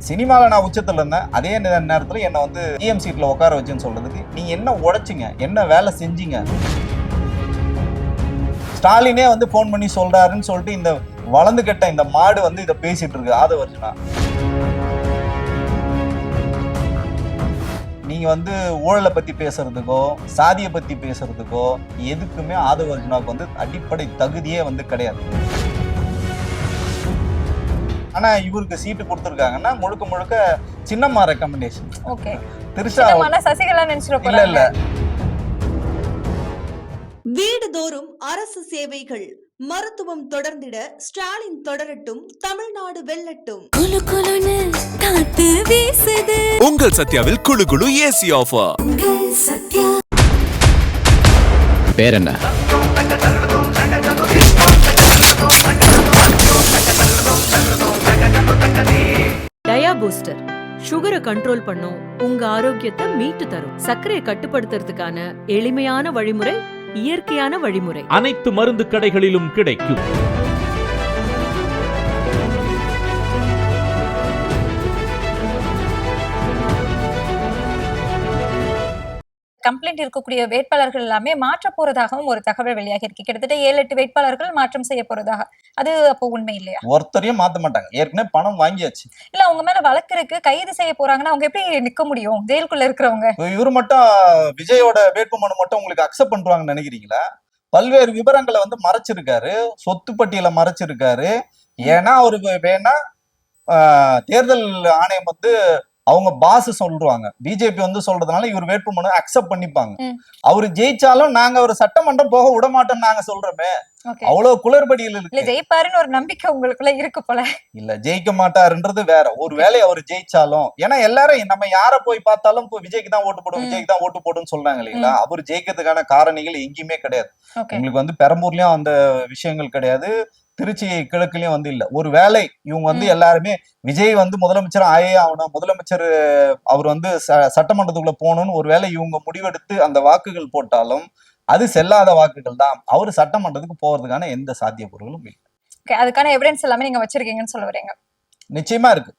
சினிமாவில் நான் உச்சத்தில் இருந்தேன். அதே நேரத்தில் என்னை வந்து டிஎம் சீட்டில் உட்கார வச்சுன்னு சொல்றதுக்கு நீங்க என்ன உழைச்சிங்க, என்ன வேலை செஞ்சீங்க? ஸ்டாலினே வந்து போன் பண்ணி சொல்றாருன்னு சொல்லிட்டு இந்த வளர்ந்து கெட்ட இந்த மாடு வந்து இதை பேசிட்டு இருக்கு ஆதவர்ஜுனா. நீங்க வந்து ஊழலை பத்தி பேசுறதுக்கோ சாதியை பத்தி பேசுறதுக்கோ எதுக்குமே ஆதவர்ஜுனாவுக்கு வந்து அடிப்படை தகுதியே வந்து கிடையாது. ஆனா இவருக்கு சீட்டு கொடுத்துருக்காங்கன்னா முழுக்க முழுக்க சின்னம்மா ரெக்கமெண்டேஷன். ஓகே, திருஷா சசிகலா நினைச்சிட இல்ல இல்ல. வீடுதோறும் அரசு சேவைகள், மருத்துவம் தொடர்ந்திட ஸ்டாலின் தொடரட்டும், தமிழ்நாடு வெல்லட்டும். குளு குளுன்னு காத்து வீசுது. உங்கள் சத்யாவில் குளு குளு ஏசி ஆஃபர். சத்யா பேர் என்ன? டயா பூஸ்டர் சுகரை கண்ட்ரோல் பண்ணும், உங்க ஆரோக்கியத்தை மீட்டு தரும். சர்க்கரையை கட்டுப்படுத்துறதுக்கான எளிமையான வழிமுறை, இயற்கையான வழிமுறை. அனைத்து மருந்து கடைகளிலும் கிடைக்கும். கம்ப்ளைண்ட் இருக்கக்கூடிய வேட்பாளர்கள் எல்லாமே மாற்ற போறதாகவும் ஒரு தகவல் வெளியாகி இருக்கு. கிட்டத்தட்ட 7-8 வேட்பாளர்கள் மாற்றம் செய்ய போறதாக. அது அப்போ உண்மை இல்லையா? ஒருத்தரையும் மாத்த மாட்டாங்க, ஏற்கனவே பணம் வாங்கியாச்சு. இல்ல அவங்க மேல வழக்கு இருக்கு, கைது செய்ய போறாங்கன்னா அவங்க எப்படி நிக்க முடியும் ஜெயிலுக்குள்ள இருக்கிறவங்க? இவரு மட்டும் விஜயோட வேட்புமனு மட்டும் உங்களுக்கு அக்செப்ட் பண்றாங்கன்னு நினைக்கிறீங்களா? பல்வேறு விவரங்களை வந்து மறைச்சிருக்காரு, சொத்து பட்டியலை மறைச்சிருக்காரு. ஏன்னா அவருக்கு வேணா தேர்தல் ஆணையம் வந்து அவங்க பாஸ் சொல்றாங்க, பிஜேபி வந்து சொல்றதுனால இவர் வேட்புமனு அக்செப்ட் பண்ணிப்பாங்க. அவரு ஜெயிச்சாலும் நாங்க ஒரு சட்டமன்றம் போக விட மாட்டோம் நாங்க சொல்றோமே. அவ்வளவு குளறுபடிகள் இருக்கு. ஜெயிப்பாருன்னு ஒரு நம்பிக்கை உங்களுக்குள்ள இருக்கு போல. இல்ல ஜெயிக்க மாட்டாருன்றது வேற. ஒரு வேளை அவர் ஜெயிச்சாலும், ஏன்னா எல்லாரும் நம்ம யார போய் பார்த்தாலும் விஜய்க்கு தான் ஓட்டு போடும், விஜய்க்கு தான் ஓட்டு போடுன்னு சொல்றாங்க இல்லைங்களா? அவர் ஜெயிக்கிறதுக்கான காரணிகள் எங்கேயுமே கிடையாது. உங்களுக்கு வந்து பெரம்பூர்லயும் அந்த விஷயங்கள் கிடையாது, திருச்சி கிழக்குலயும் வந்து இல்ல. ஒரு வேளை இவங்க வந்து எல்லாருமே விஜய் வந்து முதலமைச்சர் ஆயே ஆகணும், முதலமைச்சர் அவர் வந்து சட்டமன்றத்துக்குள்ள போகணும்னு ஒரு வேளை இவங்க முடிவெடுத்து அந்த வாக்குகள் போட்டாலும் அது செல்லாத வாக்குகள் தான். அவரு சட்டமன்றத்துக்கு போறதுக்கான எந்த சாத்தியக்கூறுகளும் இல்லை. அதுக்கான எவிடன்ஸ் எல்லாமே நீங்க வச்சிருக்கீங்கன்னு சொல்ல வரீங்க? நிச்சயமா இருக்கு.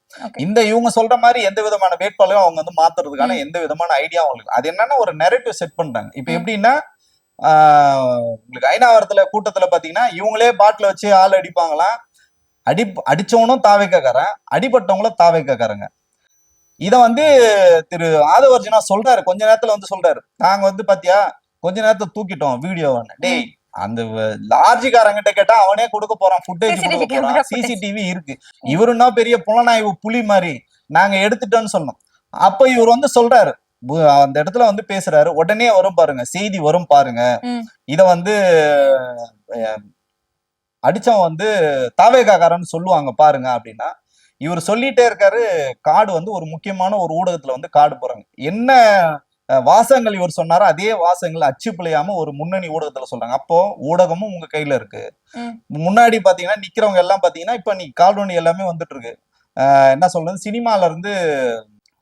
இந்த இவங்க சொல்ற மாதிரி எந்த விதமான வேட்பாளரும் அவங்க வந்து மாத்துறதுக்கான எந்த விதமான ஐடியா அவங்களுக்கு. அது என்னன்னா ஒரு நெரேட்டிவ் செட் பண்றாங்க. இப்ப எப்படின்னா உங்களுக்கு ஐநாவரத்துல கூட்டத்துல பாத்தீங்கன்னா இவங்களே பாட்டில வச்சு ஆள் அடிப்பாங்களாம். அடிச்சவனும் தாவேக்காரன், அடிபட்டவங்களும் தாவேக்காரங்க. இத வந்து திரு ஆதவர்ஜுனா சொல்றாரு, கொஞ்ச நேரத்துல வந்து சொல்றாரு, நாங்க வந்து பாத்தியா கொஞ்ச நேரத்தை தூக்கிட்டோம் வீடியோன்னு. டேய், அந்த லார்ஜிக்காரங்கிட்ட கேட்டா அவனே கொடுக்க போறான், ஃபுட்டேஜ் கொடுக்க போறான், சிசிடிவி இருக்கு. இவருன்னா பெரிய புலனாய்வு புலி மாதிரி நாங்க எடுத்துட்டோம்னு சொன்னோம். அப்ப இவர் வந்து சொல்றாரு, அந்த இடத்துல வந்து பேசுறாரு, உடனே வரும் பாருங்க, செய்தி வரும் பாருங்க, இத வந்து அடிச்சவன் வந்து தாவேக்காரன்னு சொல்லுவாங்க பாருங்க அப்படின்னா இவர் சொல்லிட்டே இருக்காரு. கார்டு வந்து ஒரு முக்கியமான ஒரு ஊடகத்துல வந்து கார்டு போறாங்க. என்ன வாசகங்கள் இவர் சொன்னாரோ அதே வாசகங்கள் அச்சு பிழையாம ஒரு முன்னணி ஊடகத்துல சொல்றாங்க. அப்போ ஊடகமும் உங்க கையில இருக்கு. முன்னாடி பாத்தீங்கன்னா நிக்கிறவங்க எல்லாம் பாத்தீங்கன்னா இப்ப நீ கால்வண்டி எல்லாமே வந்துட்டு இருக்கு. என்ன சொல்றது, சினிமால இருந்து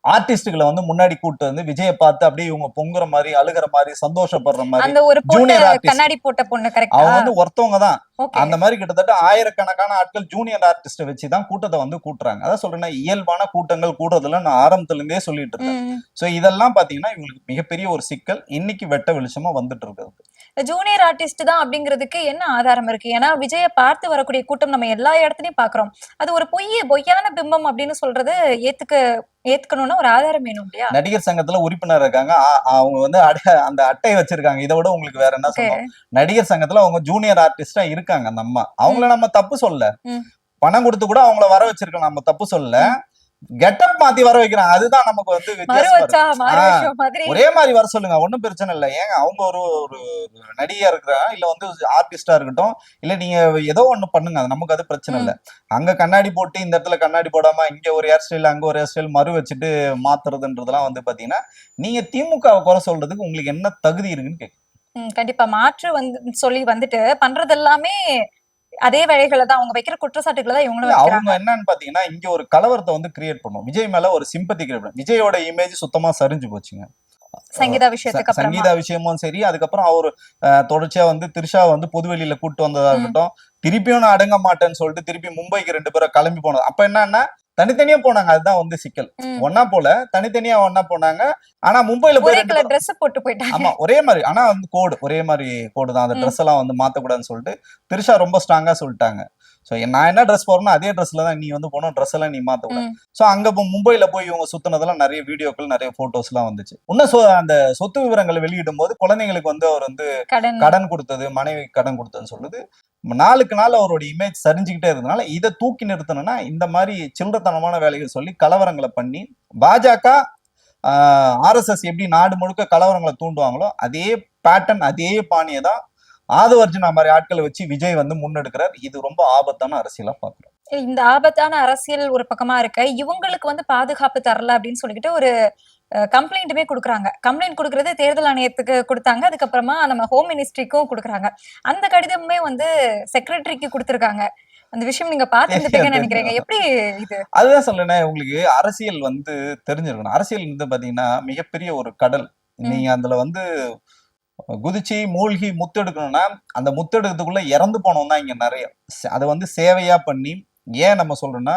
ஆர்டிஸ்டுகளை வந்து முன்னாடி கூட்டு வந்து விஜய பார்த்து அப்படியே இவங்க பொங்குற மாதிரி, அழுகிற மாதிரி, சந்தோஷப்படுற மாதிரி, ஜூனியர் ஆர்டிஸ்ட் அவங்க வந்து ஒருத்தவங்க தான். அந்த மாதிரி கிட்டத்தட்ட ஆயிரக்கணக்கான ஆட்கள் ஜூனியர் ஆர்டிஸ்ட வச்சுதான் கூட்டத்தை வந்து கூட்டுறாங்க. அதான் சொல்றேன்னா இயல்பான கூட்டங்கள் கூடுறதுல நான் ஆரம்பத்துல இருந்தே சொல்லிட்டு இருக்கேன். சோ இதெல்லாம் பாத்தீங்கன்னா இவங்களுக்கு மிகப்பெரிய ஒரு சிக்கல் இன்னைக்கு வெட்ட வெளிச்சமா வந்துட்டு இருக்கிறது. ஜூனியர் ஆர்டிஸ்ட் தான் அப்படிங்கிறதுக்கு என்ன ஆதாரம் இருக்கு? ஏன்னா விஜய பார்த்து வரக்கூடிய கூட்டம் நம்ம எல்லா இடத்துலயும் பாக்குறோம். அது ஒரு பொய்யான பிம்பம் அப்படின்னு சொல்றது ஏத்துக்கணும்னா ஒரு ஆதாரம் வேணும் இல்லையா? நடிகர் சங்கத்துல உறுப்பினர் இருக்காங்க, அவங்க வந்து அந்த அட்டை வச்சிருக்காங்க. இதை விட உங்களுக்கு வேற என்ன சொல்லுவோம்? நடிகர் சங்கத்துல அவங்க ஜூனியர் ஆர்டிஸ்டா இருக்காங்க. அந்த அம்மா அவங்கள நம்ம தப்பு சொல்ல, பணம் கொடுத்து கூட அவங்கள வர வச்சிருக்கோம், நம்ம தப்பு சொல்ல. கெட்டப் மாத்தி வர வைக்கிறாங்க, அதுதான் நமக்கு வந்து ஒரே மாதிரி வர சொல்லுங்க, ஒன்னும் பிரச்சனை இல்லை. ஏங்க அவங்க ஒரு நடிகையா இருக்கிறாங்க, இல்ல வந்து ஆர்டிஸ்டா இருக்கட்டும், இல்ல நீங்க ஏதோ ஒண்ணு பண்ணுங்க, நமக்கு அது பிரச்சனை இல்லை. அங்க கண்ணாடி போட்டு இந்த இடத்துல கண்ணாடி போடாம இங்க ஒரு ஹேர் ஸ்டைல் அங்க ஒரு ஹேர் ஸ்டைல் மறு வச்சுட்டு மாத்துறதுன்றதெல்லாம் வந்து பாத்தீங்கன்னா நீங்க திமுகவை குறை சொல்றதுக்கு உங்களுக்கு என்ன தகுதி இருக்குன்னு கேட்க. கண்டிப்பா மாற்று வந்து சொல்லி வந்துட்டு பண்றது எல்லாமே அதே வேலைகளை தான், அவங்க வைக்கிற குற்றச்சாட்டுகளை தான் இவங்களும் அவங்க என்னன்னு பாத்தீங்கன்னா இங்க ஒரு கலவரத்தை வந்து கிரியேட் பண்ணும். விஜய் மேல ஒரு சிம்பத்தி கிரியேட் பண்ணும். விஜயோட இமேஜ் சுத்தமா சரிஞ்சு போச்சுங்க. சங்கீதா விஷயத்துக்கு அப்புறமா சங்கீதா விஷயமும் சரி, அதுக்கப்புறம் அவர் தொடர்ச்சியா வந்து திரிஷா வந்து பொதுவெளியில கூட்டு வந்ததா இருக்கட்டும், திருப்பியும் நான் அடங்க மாட்டேன்னு சொல்லிட்டு திருப்பி மும்பைக்கு 2 பேரும் கிளம்பி போனது. அப்ப என்னன்னா தனித்தனியா போனாங்க, அதுதான் வந்து சிக்கல். ம். ஒன்னா போல, தனித்தனியா ஒன்னா போனாங்க. ஆனா மும்பைல போய் ஒரே 2 கலர் பேரும் Dress போட்டு போயிட்டாங்க. ஆமா ஒரே மாதிரி, ஆனா வந்து ஒரே மாதிரி கோடு தான். அந்த ம். ட்ரெஸ் எல்லாம் வந்து மாத்தக்கூடாதுன்னு சொல்லிட்டு திரிஷா ரொம்ப ஸ்ட்ராங்கா சொல்லிட்டாங்க. சோ நான் என்ன ட்ரெஸ் போறேனோ அதே ட்ரெஸ்ல தான் நீ வந்து போகணும், ட்ரெஸ் எல்லாம் நீ மாத்தக்கூடாது. ம். சோ அங்க மும்பைல போய் இவங்க சுத்தினதெல்லாம் நிறைய வீடியோக்கள், நிறைய போட்டோஸ் எல்லாம் வந்துச்சு. இன்னும் அந்த சொத்து விவரங்களை வெளியிடும் போது குழந்தைங்களுக்கு வந்து அவர் வந்து கடன் கொடுத்தது, மனைவி கடன் கொடுத்ததுன்னு சொல்லுது. நாளுக்கு நாள் அவரோட இமேஜ் சரிஞ்சுக்கிட்டே இருந்தனால இதை தூக்கி நிறுத்தணும்னா இந்த மாதிரி சில்லறத்தனமான வேலைகள் சொல்லி கலவரங்களை பண்ணி பாஜக RSS எப்படி நாடு முழுக்க கலவரங்களை தூண்டுவாங்களோ அதே பேட்டர்ன், அதே பாணியை தான் ஆதவ அர்ஜுனா மாதிரி ஆட்களை வச்சு விஜய் வந்து முன்னெடுக்கிறார். இது ரொம்ப ஆபத்தான அரசியலா பாக்குறோம். இந்த ஆபத்தான அரசியல் ஒரு பக்கமா இருக்க, இவங்களுக்கு வந்து பாதுகாப்பு தரல அப்படின்னு சொல்லிட்டு ஒரு கம்ப்ளைண்ட்டுமே கொடுக்குறாங்க. கம்ப்ளைண்ட் கொடுக்கறது தேர்தல் ஆணையத்துக்கு கொடுத்தாங்க, அதுக்கப்புறமா நம்ம ஹோம் மினிஸ்ட்ரிக்கும் கொடுக்குறாங்க. அந்த கடிதமுமே வந்து செக்ரட்டரிக்கு கொடுத்துருக்காங்க. அந்த விஷயம் நீங்க பாத்துருந்துட்டீங்கன்னு நினைக்கிறீங்க, எப்படி இது? அதுதான் சொல்றேன், உங்களுக்கு அரசியல் வந்து தெரிஞ்சிருக்கணும். அரசியல் வந்து பாத்தீங்கன்னா மிகப்பெரிய ஒரு கடல். நீங்க அதுல வந்து குதிச்சு மூழ்கி முத்தெடுக்கணும்னா அந்த முத்தெடுக்கிறதுக்குள்ள இறந்து போனோம் தான் இங்க நிறைய. அதை வந்து சேவையா பண்ணி, ஏன் நம்ம சொல்றோம்னா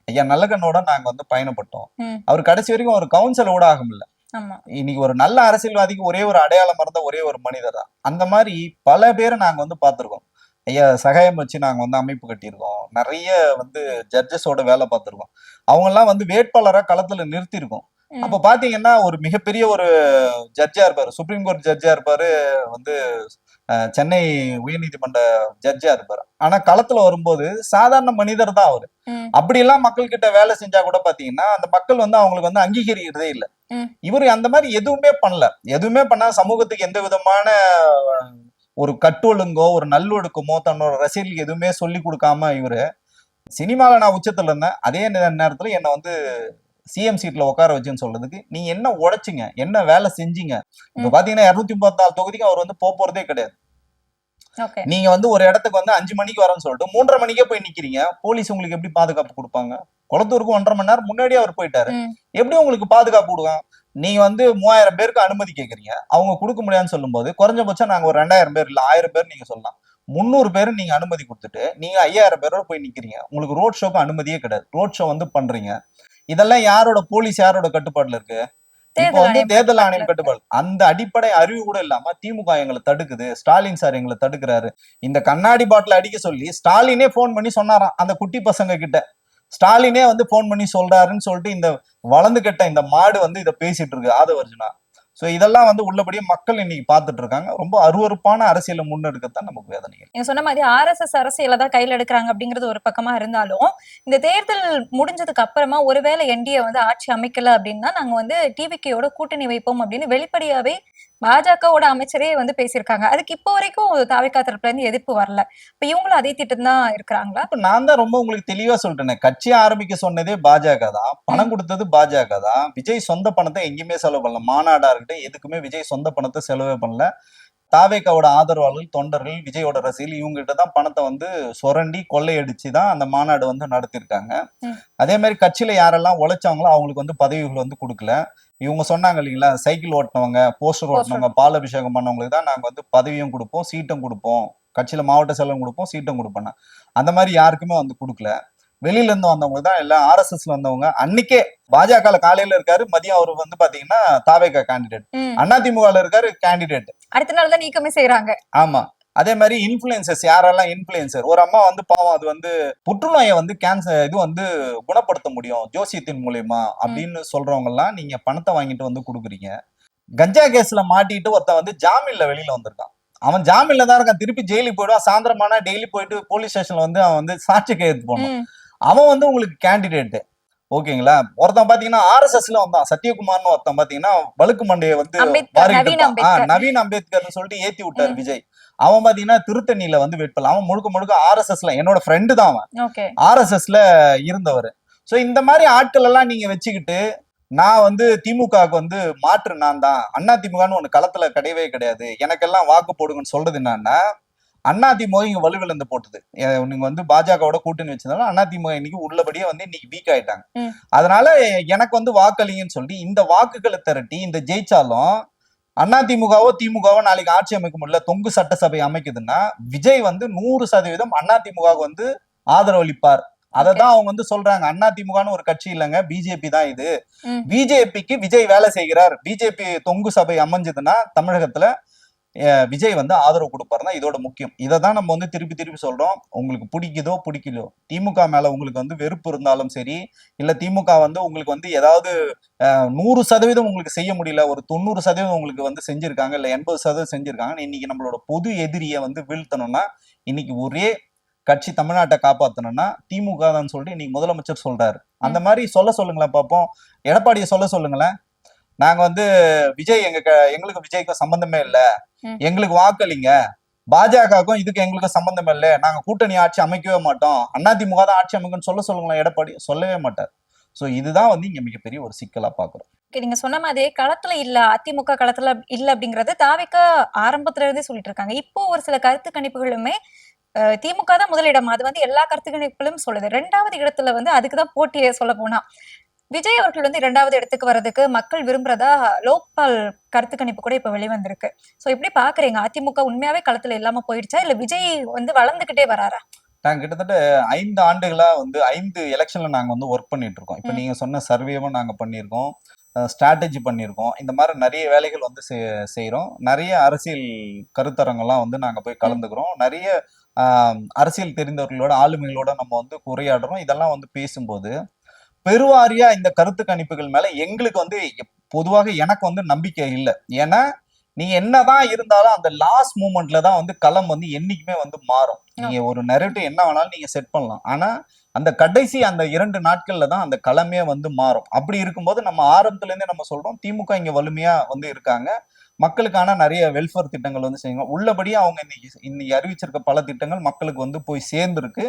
ஐயா நல்லகண்ணோட நாங்க வந்து பயணப்பட்டோம். அவர் கடைசி வரைக்கும் ஒரு கவுன்சில் ஊடகம் இல்ல. இன்னைக்கு ஒரு நல்ல அரசியல்வாதிக்கு ஒரே ஒரு அடையாளம் இருந்த ஒரே ஒரு மனிதர் தான். அந்த மாதிரி பல பேரை நாங்க வந்து பார்த்திருக்கோம். ஐயா சகாயம் வச்சு நாங்க வந்து அமைப்பு கட்டியிருக்கோம். நிறைய வந்து ஜட்ஜஸோட வேலை பார்த்திருக்கோம். அவங்க எல்லாம் வந்து வேட்பாளரா களத்துல நிறுத்திருக்கோம். அப்ப பாத்தீங்கன்னா ஒரு மிகப்பெரிய ஒரு ஜட்ஜா இருப்பாரு, சுப்ரீம் கோர்ட் ஜட்ஜா இருப்பாரு, வந்து சென்னை உயர்நீதிமன்ற ஜட்ஜா இருப்பாரு. ஆனா களத்துல வரும்போது சாதாரண மனிதர் தான் அவரு. அப்படி எல்லாம் மக்கள் கிட்ட வேலை செஞ்சா கூட பாத்தீங்கன்னா அந்த மக்கள் வந்து அவங்களுக்கு வந்து அங்கீகரிக்கிறதே இல்லை. இவரு அந்த மாதிரி எதுவுமே பண்ணல. எதுவுமே பண்ணா சமூகத்துக்கு எந்த விதமான ஒரு கட்டொழுங்கோ ஒரு நல்லொழுக்கமோ தன்னோட ரசிகர்களுக்கு எதுவுமே சொல்லி கொடுக்காம இவரு சினிமால நான் உச்சத்துல இருந்தேன், அதே நேரத்துல என்ன வந்து சிஎம் சீட்ல உட்கார வச்சுன்னு சொல்றதுக்கு நீ என்ன உழைச்சிங்க, என்ன வேலை செஞ்சீங்க? இப்ப பாத்தீங்கன்னா 234 தொகுதிக்கு அவர் வந்து போறதே கிடையாது. நீங்க வந்து ஒரு இடத்துக்கு வந்து 5 மணிக்கு வரேன்னு சொல்லிட்டு 3:30 மணிக்கே போய் நிக்கிறீங்க. போலீஸ் உங்களுக்கு எப்படி பாதுகாப்பு கொடுப்பாங்க? குளத்தூருக்கு 1.5 மணி நேரம் முன்னாடியே அவர் போயிட்டாரு, எப்படி உங்களுக்கு பாதுகாப்பு கொடுக்காங்க? நீங்க வந்து 3000 பேருக்கு அனுமதி கேக்குறீங்க, அவங்க கொடுக்க முடியாதுன்னு சொல்லும் போது குறைஞ்சபட்சம் நாங்க ஒரு 2000 பேர் இல்ல 1000 பேர் நீங்க சொல்லலாம், 300 பேர் நீங்க அனுமதி கொடுத்துட்டு நீங்க 5000 பேரோட போய் நிக்கிறீங்க. உங்களுக்கு ரோட் ஷோக்கு அனுமதியே கிடையாது, ரோட் ஷோ வந்து பண்றீங்க. இதெல்லாம் யாரோட போலீஸ் யாரோட கட்டுப்பாடுல இருக்கு? இப்போ வந்து தேர்தல் ஆணையம் கட்டுப்பாடு. அந்த அடிப்படை அறிவு கூட இல்லாம திமுக எங்களை தடுக்குது, ஸ்டாலின் சார் எங்களை தடுக்கிறாரு. இந்த கண்ணாடி பாட்டில் அடிக்க சொல்லி ஸ்டாலினே போன் பண்ணி சொன்னாராம் அந்த குட்டி பசங்க கிட்ட. ஸ்டாலினே வந்து போன் பண்ணி சொல்றாருன்னு சொல்லிட்டு இந்த வளர்ந்து கெட்ட இந்த மாடு வந்து இதை பேசிட்டு இருக்கு ஆதவ அர்ஜுனா. சோ இதெல்லாம் வந்து உள்ளபடியே மக்கள் இன்னைக்கு பாத்துட்டு இருக்காங்க. ரொம்ப அருவருப்பான அரசியலை முன்னெடுக்கத்தான் நமக்கு வேதனை. நீங்க சொன்ன மாதிரி RSS அரசியலை தான் கையில எடுக்கிறாங்க அப்படிங்கிறது ஒரு பக்கமா இருந்தாலும், இந்த தேர்தல் முடிஞ்சதுக்கு அப்புறமா ஒருவேளை NDA வந்து ஆட்சி அமைக்கல அப்படின்னா நாங்க வந்து டிவிகேயோட கூட்டணி வைப்போம் அப்படின்னு வெளிப்படையாவே பாஜகவோட அமைச்சரே வந்து பேசியிருக்காங்க. அதுக்கு இப்போ வரைக்கும் தாவேகா தரப்புல இருந்து எதிர்ப்பு வரல. இப்ப இவங்களும் அதே திட்டம் தான் இருக்கிறாங்களா? இப்ப நான் தான் ரொம்ப உங்களுக்கு தெளிவா சொல்லிட்டேன், கட்சி ஆரம்பிக்க சொன்னதே பாஜக தான், பணம் கொடுத்தது பாஜக தான். விஜய் சொந்த பணத்தை எங்கேயுமே செலவு பண்ணல. மாநாடா இருக்கட்டும் எதுக்குமே விஜய் சொந்த பணத்தை செலவே பண்ணல. தாவேகாவோட ஆதரவாளர்கள், தொண்டர்கள், விஜயோட ரசிகர்கள் இவங்க கிட்ட தான் பணத்தை வந்து சுரண்டி கொள்ளையடிச்சு தான் அந்த மாநாடு வந்து நடத்திருக்காங்க. அதே மாதிரி கட்சியில யாரெல்லாம் உழைச்சாங்களோ அவங்களுக்கு வந்து பதவிகள் வந்து கொடுக்கல. இவங்க சொன்னாங்க இல்லைங்களா, சைக்கிள் ஓட்டினவங்க, போஸ்டர் ஓட்டினவங்க, பால் அபிஷேகம் பண்ணவங்களுக்கு தான் நாங்க வந்து பதவியும் கொடுப்போம், சீட்டும் கொடுப்போம், கட்சியில மாவட்ட செலவும் கொடுப்போம், சீட்டும் கொடுப்போம். அந்த மாதிரி யாருக்குமே வந்து கொடுக்கல. வெளியில இருந்து வந்தவங்க தான் எல்லாம் RSSல வந்தவங்க. அன்னைக்கே பாஜக காலையில இருக்காரு, மதியம் அவரு வந்து பாத்தீங்கன்னா தாவேகா கேண்டிடேட், அதிமுகல இருக்காரு கேண்டிடேட், அடுத்த நாள் தான் நீக்கமே செய்யறாங்க. ஆமா. அதே மாதிரி இன்ஃபுளுசர்ஸ் யாரெல்லாம் இன்ஃபுளுசர், ஒரு அம்மா வந்து பாவம் அது வந்து புற்றுநோயை வந்து கேன்சர் இது வந்து குணப்படுத்த முடியும் ஜோசியத்தின் மூலியமா அப்படின்னு சொல்றவங்க எல்லாம் நீங்க பணத்தை வாங்கிட்டு வந்து கொடுக்குறீங்க. கஞ்சா கேஸ்ல மாட்டிட்டு ஒருத்தன் வந்து ஜாமீன்ல வெளியில வந்திருக்கான். அவன் ஜாமீன்ல தான் இருக்கான், திருப்பி ஜெயிலுக்கு போயிடுவான். சாயந்தரமானா டெய்லி போயிட்டு போலீஸ் ஸ்டேஷன்ல வந்து அவன் வந்து சாட்சி கையெழுத்து போடணும். அவன் வந்து உங்களுக்கு கேண்டிடேட், ஓகேங்களா? ஒருத்தன் பாத்தீங்கன்னா RSSல வந்தான், சத்யகுமார்னு ஒருத்தன் பாத்தீங்கன்னா வழுக்கு மண்டையை வந்து நவீன் அம்பேத்கர்னு சொல்லிட்டு ஏத்தி விட்டாரு விஜய். அவன் பாத்தீங்கன்னா திருத்தணியில வந்து வேட்பாளர். அவன் முழுக்க முழுக்க RSSல, என்னோட ஃப்ரெண்டு தான் அவன், RSSல இருந்தவர். சோ இந்த மாதிரி ஆட்கள் எல்லாம் நீங்க வச்சுக்கிட்டு நான் வந்து திமுகவுக்கு வந்து மாற்று நான் தான், அதிமுகன்னு ஒண்ணு களத்துல கிடையவே கிடையாது, எனக்கெல்லாம் வாக்கு போடுங்கன்னு சொல்றது என்னன்னா, அதிமுக இங்க வலுவிழந்து போட்டது. நீங்க வந்து பாஜகவோட கூட்டணி வச்சதால அதிமுக இன்னைக்கு உள்ளபடியே வந்து இன்னைக்கு வீக் ஆயிட்டாங்க. அதனால எனக்கு வந்து வாக்களிங்கன்னு சொல்லி இந்த வாக்குகளை திரட்டி இந்த ஜெயிச்சாலும் அதிமுகவோ திமுகவோ நாளைக்கு ஆட்சி அமைக்க முடியல, தொங்கு சட்டசபை அமைக்குதுன்னா விஜய் வந்து 100% அதிமுகவுக்கு வந்து ஆதரவளிப்பார். அததான் அவங்க வந்து சொல்றாங்க. அதிமுகன்னு ஒரு கட்சி இல்லைங்க, பிஜேபி தான் இது. பிஜேபிக்கு விஜய் வேலை செய்கிறார். பிஜேபி தொங்கு சபை அமைஞ்சதுன்னா தமிழகத்துல விஜய் வந்து ஆதரவு கொடுப்பாருன்னா இதோட முக்கியம். இதை தான் நம்ம வந்து திருப்பி திருப்பி சொல்றோம். உங்களுக்கு பிடிக்குதோ பிடிக்கலையோ, திமுக மேல உங்களுக்கு வந்து வெறுப்பு இருந்தாலும் சரி, இல்ல திமுக வந்து உங்களுக்கு வந்து ஏதாவது 100% உங்களுக்கு செய்ய முடியல, ஒரு 90% உங்களுக்கு வந்து செஞ்சிருக்காங்க, இல்ல 80% செஞ்சிருக்காங்க, இன்னைக்கு நம்மளோட பொது எதிரியை வந்து வீழ்த்தணும்னா இன்னைக்கு ஒரே கட்சி தமிழ்நாட்டை காப்பாத்தணும்னா திமுக தான் சொல்லிட்டு இன்னைக்கு முதலமைச்சர் சொல்றாரு. அந்த மாதிரி சொல்லுங்களேன் பாப்போம். எடப்பாடியை சொல்லுங்களேன். நாங்க வந்து விஜய் எங்களுக்கு விஜய்க்கும் சம்பந்தமே இல்ல, எங்களுக்கு வாக்களிங்க, பாஜகவுக்கும் இதுக்கு எங்களுக்கு சம்பந்தம் இல்லை, நாங்க கூட்டணி ஆட்சி அமைக்கவே மாட்டோம், அதிமுக தான் ஆட்சி அமைக்கும்னு சொல்லுங்களேன். எடப்பாடி சொல்லவே மாட்டார். சோ இதுதான் வந்து இங்க மிகப்பெரிய ஒரு சிக்கலா பாக்குறோம். நீங்க சொன்ன மாதிரி களத்துல இல்ல, அதிமுக களத்துல இல்ல அப்படிங்கறது தாவேக ஆரம்பத்துல இருந்தே சொல்லிட்டு இருக்காங்க. இப்போ ஒரு சில கருத்து கணிப்புகளுமே திமுக தான் முதலிடம், அது வந்து எல்லா கருத்து கணிப்புகளும் சொல்லுது. 2வது இடத்துல வந்து அதுக்குதான் போட்டியே சொல்ல போனா விஜய் அவர்கள் வந்து 2வது இடத்துக்கு வர்றதுக்கு மக்கள் விரும்புறதா லோக்பால் கருத்து கணிப்பு கூட இப்ப வெளிவந்திருக்கு. சோ எப்படி பாக்குறீங்க? அதிமுக உண்மையாவே களத்துல இல்லாம போயிடுச்சா, இல்ல விஜய் வந்து வளர்ந்துகிட்டே வராரா? நாங்க கிட்டத்தட்ட 5 ஆண்டுகளா வந்து 5 எலெக்ஷன்ல நாங்க வந்து ஒர்க் பண்ணிட்டு இருக்கோம். இப்ப நீங்க சொன்ன சர்வேவும் நாங்க பண்ணியிருக்கோம், ஸ்ட்ராட்டஜி பண்ணியிருக்கோம். இந்த மாதிரி நிறைய வேலைகள் வந்து செய்யறோம். நிறைய அரசியல் கருத்தரங்கெல்லாம் வந்து நாங்க போய் கலந்துக்கிறோம். நிறைய அரசியல் தெரிந்தவர்களோட ஆளுமைகளோட நம்ம வந்து உரையாடுறோம். இதெல்லாம் வந்து பேசும்போது பெருவாரியா இந்த கருத்து கணிப்புகள் மேல எங்களுக்கு வந்து பொதுவாக எனக்கு வந்து நம்பிக்கை இல்லை. ஏன்னா நீங்க என்னதான் இருந்தாலும் அந்த லாஸ்ட் மூமெண்ட்ல தான் வந்து களம் வந்து என்னைக்குமே வந்து மாறும். நீங்க ஒரு நெரேட்டிவ் என்ன வேணாலும் நீங்க செட் பண்ணலாம், ஆனா அந்த கடைசி அந்த 2 நாட்கள்ல தான் அந்த களமே வந்து மாறும். அப்படி இருக்கும்போது நம்ம ஆரம்பத்துல இருந்தே நம்ம சொல்றோம் திமுக இங்க வலிமையா வந்து இருக்காங்க, மக்களுக்கான நிறைய வெல்ஃபேர் திட்டங்கள் வந்து செய்யுங்க. உள்ளபடியே அவங்க இன்னைக்கு அறிவிச்சிருக்க பல திட்டங்கள் மக்களுக்கு வந்து போய் சேர்ந்துருக்கு.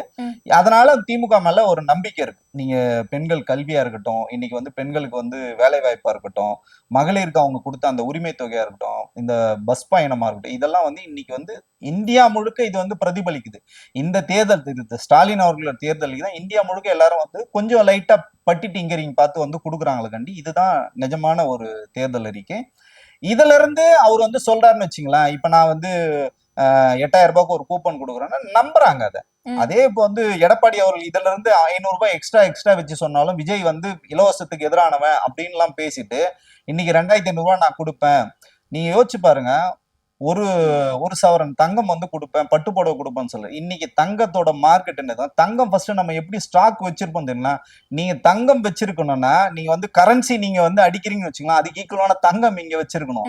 அதனால திமுக மேல ஒரு நம்பிக்கை இருக்கு. நீங்க பெண்கள் கல்வியா இருக்கட்டும், இன்னைக்கு வந்து பெண்களுக்கு வந்து வேலை வாய்ப்பா இருக்கட்டும், மகளிருக்கு அவங்க கொடுத்த அந்த உரிமை தொகையா இருக்கட்டும், இந்த பஸ் பயணமா இருக்கட்டும், இதெல்லாம் வந்து இன்னைக்கு வந்து இந்தியா முழுக்க இது வந்து பிரதிபலிக்குது. இந்த தேர்தல் ஸ்டாலின் அவர்களோட தேர்தலுக்கு தான் இந்தியா முழுக்க எல்லாரும் வந்து கொஞ்சம் லைட்டா பட்டி டிங்கரிங் பார்த்து வந்து கொடுக்குறாங்களே கண்டி, இதுதான் நிஜமான ஒரு தேர்தல் அறிக்கை. இதுல இருந்து அவர் வந்து சொல்றாருன்னு வச்சுங்களேன், இப்ப நான் வந்து 8000 ரூபாய்க்கு ஒரு கூப்பன் கொடுக்குறேன்னா நம்புறாங்க அதை. அதே இப்போ வந்து எடப்பாடி அவர்கள் இதுல இருந்து 500 ரூபாய் எக்ஸ்ட்ரா வச்சு சொன்னாலும் விஜய் வந்து இலவசத்துக்கு எதிரானவன் அப்படின்லாம் பேசிட்டு இன்னைக்கு 2500 ரூபாய் நான் கொடுப்பேன். நீங்க யோசிச்சு பாருங்க, ஒரு சவரன் தங்கம் வந்து கொடுப்பேன், பட்டு புடவை கொடுப்பேன்னு சொல்ல. இன்னைக்கு தங்கத்தோட மார்க்கெட் என்னதான்? தங்கம் ஃபர்ஸ்ட் நம்ம எப்படி ஸ்டாக் வச்சிருப்போம் தெரியுமா? நீங்க தங்கம் வச்சிருக்கணும்னா நீங்க வந்து கரன்சி நீங்க வந்து அடிக்கிறீங்கன்னு வச்சுக்கலாம், அதுக்கு ஈக்குவலான தங்கம் இங்க வச்சிருக்கணும்.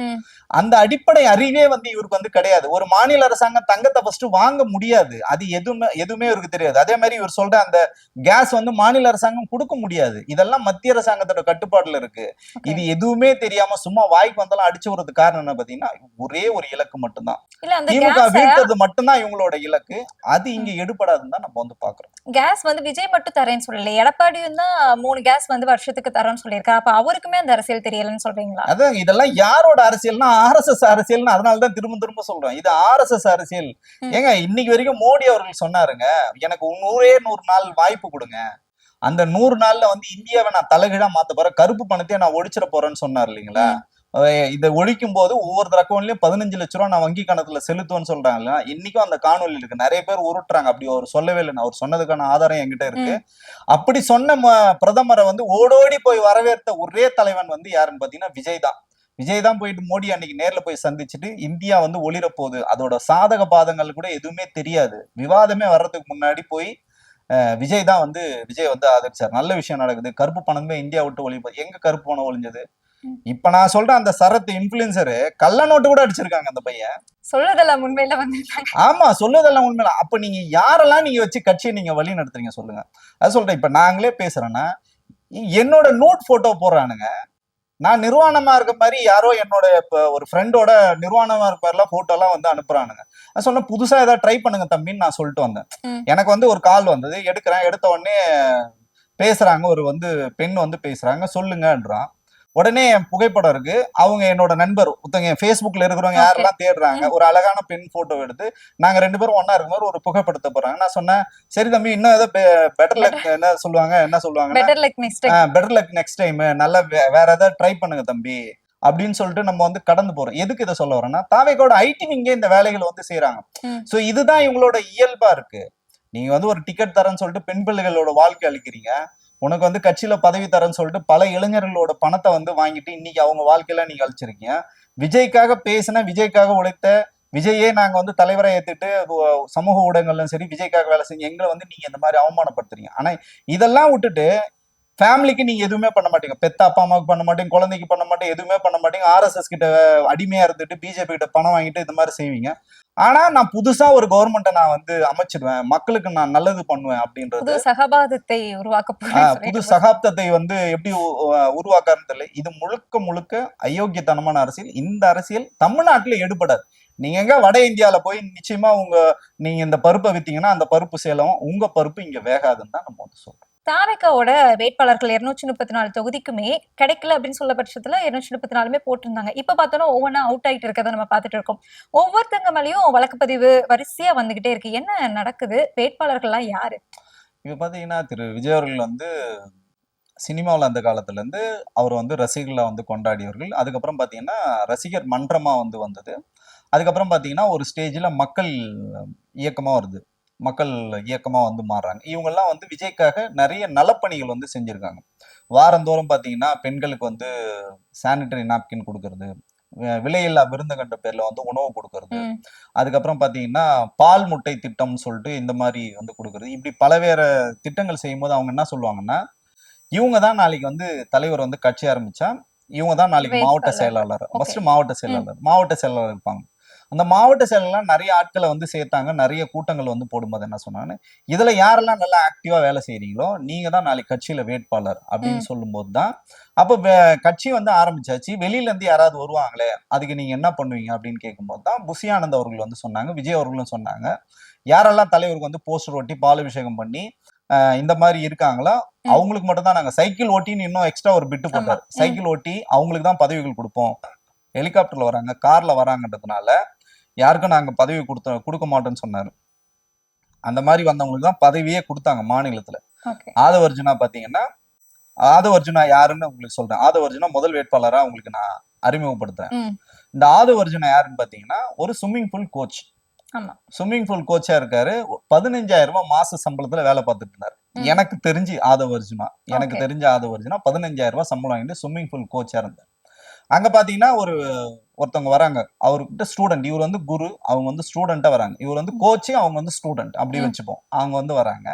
அந்த அடிப்படை அறிவே வந்து இவருக்கு வந்து கிடையாது. ஒரு மாநில அரசாங்கம் தங்கத்தை ஃபர்ஸ்ட் வாங்க முடியாது, அது எதுவுமே இவருக்கு தெரியாது. அதே மாதிரி இவர் சொல்ற அந்த கேஸ் வந்து மாநில அரசாங்கம் கொடுக்க முடியாது, இதெல்லாம் மத்திய அரசாங்கத்தோட கட்டுப்பாடுல இருக்கு. இது எதுவுமே தெரியாம சும்மா வாய்க்கு வந்தாலும் அடிச்சு விடுறதுக்கு காரணம் என்ன பாத்தீங்கன்னா ஒரே ஒரு இலக்கு மட்டும்தான், திமுக வீழ்த்தது மட்டும்தான் இவங்களோட இலக்கு. அது இங்க எடுபடாதுன்னு தான் நம்ம வந்து பாக்குறோம். கேஸ் வந்து விஜய் மட்டும் தரேன்னு சொல்லல, எடப்பாடியும் தான் 3 கேஸ் வந்து வருஷத்துக்கு தரேன்னு சொல்லியிருக்காரு. அப்ப அவருக்குமே அந்த அரசியல் தெரியலன்னு சொல்றீங்களா? அதான் இதெல்லாம் யாரோட அரசியல்னா ஆர்எஸ்எஸ் அரசியல். அதனாலதான் திரும்ப சொல்றோம் இது ஆர்எஸ்எஸ் அரசியல். ஏங்க இன்னைக்கு வரைக்கும் மோடி அவர்கள் சொன்னாருங்க, எனக்கு 100 நாள் வாய்ப்பு கொடுங்க, அந்த 100 நாள்ல வந்து இந்தியாவை நான் தலைகீழா மாத்த போறேன், கருப்பு பணத்தையே நான் ஒழிச்சிட போறேன்னு சொன்னார் இல்லைங்களா? இதை ஒழிக்கும் போது ஒவ்வொரு அக்கௌண்ட்லயும் 15 லட்ச ரூபா நான் வங்கி கணக்குல செலுத்துவேன்னு சொல்றாங்க இல்லையா? இன்னைக்கும் அந்த காணொலி இருக்கு, நிறைய பேர் உருட்டுறாங்க. அப்படி அவர் சொல்லவே இல்லை, அவர் சொன்னதுக்கான ஆதாரம் என்கிட்ட இருக்கு. அப்படி சொன்ன பிரதமரை வந்து ஓடோடி போய் வரவேற்ற ஒரே தலைவன் வந்து யாருன்னு பாத்தீங்கன்னா விஜய் தான் போயிட்டு மோடி அன்னைக்கு நேர்ல போய் சந்திச்சுட்டு இந்தியா வந்து ஒளிர போகுது, அதோட சாதக பாதங்கள் கூட எதுவுமே தெரியாது, விவாதமே வர்றதுக்கு முன்னாடி போய் விஜய் வந்து ஆதரிச்சார். நல்ல விஷயம் நடக்குது, கருப்பு பணமே இந்தியா விட்டு ஒளிப்போது. எங்க கருப்பு பணம் ஒளிஞ்சது? இப்ப நான் சொல்றேன், அந்த சரத் இன்ஃபுளுசரு கள்ள நோட்டு கூட அடிச்சிருக்காங்க அந்த பையன். சொல்லுதெல்லாம் உண்மையில வந்து ஆமா, சொல்லுதெல்லாம் உண்மையில. அப்ப நீங்க யாரெல்லாம் நீங்க வச்சு கட்சியை நீங்க வழி நடத்துறீங்க சொல்லுங்க. அது சொல்றேன், இப்ப நாங்களே பேசுறேன்னா என்னோட நோட் போட்டோ போடுறானுங்க, நான் நிர்வாணமா இருக்க மாதிரி யாரோ என்னோட ஒரு ஃப்ரெண்டோட நிர்வாணமா இருக்க மாதிரிலாம் போட்டோ எல்லாம் வந்து அனுப்புறானுங்க. நான் சொன்ன புதுசா ஏதாவது ட்ரை பண்ணுங்க தம்பின்னு நான் சொல்லிட்டு வந்தேன். எனக்கு வந்து ஒரு கால் வந்தது, எடுத்த உடனே பேசுறாங்க, ஒரு வந்து பெண் வந்து பேசுறாங்க, சொல்லுங்கன்றான். உடனே என் புகைப்படம் இருக்கு, அவங்க என்னோட நண்பர் ஒருத்தவங்க Facebookல இருக்கிறவங்க யாரெல்லாம் தேடுறாங்க, ஒரு அழகான பெண் போட்டோ எடுத்து நாங்க 2 பேரும் ஒன்னா இருக்கும் போது ஒரு புகைப்படத்தை போறாங்க. நான் சொன்னேன், சரி தம்பி, இன்னும் ஏதோ பெட்டர் லக் என்ன சொல்லுவாங்க பெட்டர் லக் நெக்ஸ்ட் டைம், நல்ல வேற ஏதாவது ட்ரை பண்ணுங்க தம்பி, அப்படின்னு சொல்லிட்டு நம்ம வந்து கடந்து போறோம். எதுக்கு இதை சொல்ல வரேன்னா, தாவேக்காவோட ஐடி விங்கே இந்த வேலைகளை வந்து செய்யறாங்க. சோ இதுதான் இவங்களோட இயல்பா இருக்கு. நீங்க வந்து ஒரு டிக்கெட் தரேன்னு சொல்லிட்டு பெண் பிள்ளைகளோட வாழ்க்கை அளிக்கிறீங்க. உனக்கு வந்து கட்சியில பதவி தரேன்னு சொல்லிட்டு பல இளைஞர்களோட பணத்தை வந்து வாங்கிட்டு இன்னைக்கு அவங்க வாழ்க்கையில நீங்க அழிச்சிருக்கீங்க. விஜய்க்காக பேசின, விஜய்க்காக உழைத்த, விஜயே நாங்க வந்து தலைவரை ஏத்துட்டு சமூக ஊடகங்கள்லும் சரி விஜய்க்காக வேலை செஞ்சு எங்களை வந்து நீங்க இந்த மாதிரி அவமானப்படுத்துறீங்க. ஆனா இதெல்லாம் விட்டுட்டு ஃபேமிலிக்கு நீங்க எதுவுமே பண்ண மாட்டீங்க. பெத்த அப்பா அம்மாவுக்கு பண்ண மாட்டீங்க, குழந்தைக்கு பண்ண மாட்டீங்க, எதுவுமே பண்ண மாட்டீங்க. RSS கிட்ட அடிமையா இருந்துட்டு பிஜேபி கிட்ட பணம் வாங்கிட்டு இந்த மாதிரி செய்வீங்க. ஆனா நான் புதுசா ஒரு கவர்மெண்ட்டை நான் வந்து அமைச்சிடுவேன், மக்களுக்கு நான் நல்லது பண்ணுவேன் அப்படின்றது புது சகபாதத்தை உருவாக்க புது சகாப்தத்தை வந்து எப்படி உருவாக்காருன்னு தெரியல. இது முழுக்க முழுக்க அயோக்கியத்தனமான அரசியல். இந்த அரசியல் தமிழ்நாட்டுல எடுபடாது. நீங்க எங்க வட இந்தியால போய் நிச்சயமா நீங்க இந்த பருப்பை வித்தீங்கன்னா அந்த பருப்பு சேலம், உங்க பருப்பு இங்க வேகாதுன்னு தான் நம்ம வந்து சொல்றோம். தாவேக்காவோட வேட்பாளர்கள் 234 தொகுதிக்குமே கிடைக்கல அப்படின்னு சொல்ல பட்சத்துல 234 போட்டிருந்தாங்க. இப்ப பார்த்தோம்னா ஒவ்வொன்னா அவுட் ஆயிட்டு இருக்கதை நம்ம பார்த்துட்டு இருக்கோம். ஒவ்வொருத்தங்க மேலயும் வழக்குப்பதிவு வரிசையா வந்துகிட்டே இருக்கு. என்ன நடக்குது? வேட்பாளர்கள்லாம் யாரு? இப்ப பாத்தீங்கன்னா திரு விஜய் அவர்கள் வந்து சினிமாவில் அந்த காலத்துல இருந்து அவர் வந்து ரசிகர்களை வந்து கொண்டாடியவர்கள். அதுக்கப்புறம் பாத்தீங்கன்னா ரசிகர் மன்றமா வந்து வந்தது. அதுக்கப்புறம் பாத்தீங்கன்னா ஒரு ஸ்டேஜ்ல மக்கள் இயக்கமா வருது, மக்கள் இயக்கமா வந்து மாறுறாங்க. இவங்கெல்லாம் வந்து விஜய்க்காக நிறைய நலப்பணிகள் வந்து செஞ்சிருக்காங்க. வாரந்தோறும் பாத்தீங்கன்னா பெண்களுக்கு வந்து சானிட்டரி நாப்கின் கொடுக்கறது, விலையில்லா விருந்தகண்ட பேர்ல வந்து உணவு கொடுக்கறது, அதுக்கப்புறம் பாத்தீங்கன்னா பால் முட்டை திட்டம்னு சொல்லிட்டு இந்த மாதிரி வந்து கொடுக்கறது. இப்படி பலவேறு திட்டங்கள் செய்யும் போது அவங்க என்ன சொல்லுவாங்கன்னா, இவங்க தான் நாளைக்கு வந்து தலைவர் வந்து கட்சி ஆரம்பிச்சா இவங்க தான் நாளைக்கு மாவட்ட செயலாளர், ஃபர்ஸ்ட் மாவட்ட செயலாளர் இருப்பாங்க. அந்த மாவட்ட செயலெல்லாம் நிறைய ஆட்களை வந்து சேர்த்தாங்க. நிறைய கூட்டங்கள் வந்து போடும்போது என்ன சொன்னாங்க, இதுல யாரெல்லாம் நல்லா ஆக்டிவா வேலை செய்யறீங்களோ நீங்க தான் நாளைக்கு கட்சியில வேட்பாளர் அப்படின்னு சொல்லும் போதுதான் அப்ப கட்சி வந்து ஆரம்பிச்சாச்சு. வெளியில இருந்து யாராவது வருவாங்களே, அதுக்கு நீங்க என்ன பண்ணுவீங்க அப்படின்னு கேட்கும்போது தான் புஷி ஆனந்த் அவர்கள் வந்து சொன்னாங்க, விஜய் அவர்களும் சொன்னாங்க, யாரெல்லாம் தலைவருக்கு வந்து போஸ்டர் ஒட்டி பாலாபிஷேகம் பண்ணி இந்த மாதிரி இருக்காங்களோ அவங்களுக்கு மட்டும் தான் நாங்க சைக்கிள் ஓட்டின்னு இன்னும் எக்ஸ்ட்ரா ஒரு பிட்டு போட்டார். சைக்கிள் ஓட்டி அவங்களுக்கு தான் பதவிகள் கொடுப்போம், ஹெலிகாப்டர்ல வராங்க, கார்ல வராங்கன்றதுனால யாருக்கும் நாங்க பதவி கொடுக்க மாட்டோம்னு சொன்னாரு. அந்த மாதிரி வந்தவங்களுக்கு தான் பதவியே கொடுத்தாங்க மாநிலத்துல. ஆதவர்ஜுனா பாத்தீங்கன்னா, ஆதவர்ஜுனா யாருன்னு உங்களுக்கு சொல்றேன். ஆதவர்ஜுனா முதல் வேட்பாளரா உங்களுக்கு நான் அறிமுகப்படுத்துறேன். இந்த ஆதவர்ஜுனா யாருன்னு பாத்தீங்கன்னா ஒரு swimming pool coach. Swimming pool கோச்சா இருக்காரு. 15,000 ரூபாய் மாச சம்பளத்துல வேலை பார்த்துட்டு இருந்தாரு. எனக்கு தெரிஞ்சு ஆதவர்ஜுனா 15,000 ரூபாய் சம்பளம் வாங்கிட்டு ஸ்விம்மிங் பூல் கோச்சா இருந்தார். அங்க பாத்தீங்கன்னா ஒருத்தவங்க வராங்க, அவர்கிட்ட ஸ்டூடெண்ட், இவர் வந்து குரு, அவங்க வந்து ஸ்டூடெண்டா வராங்க. இவர் வந்து கோச்சு, அவங்க வந்து ஸ்டூடெண்ட் அப்படி வச்சுப்போம். அவங்க வந்து வராங்க.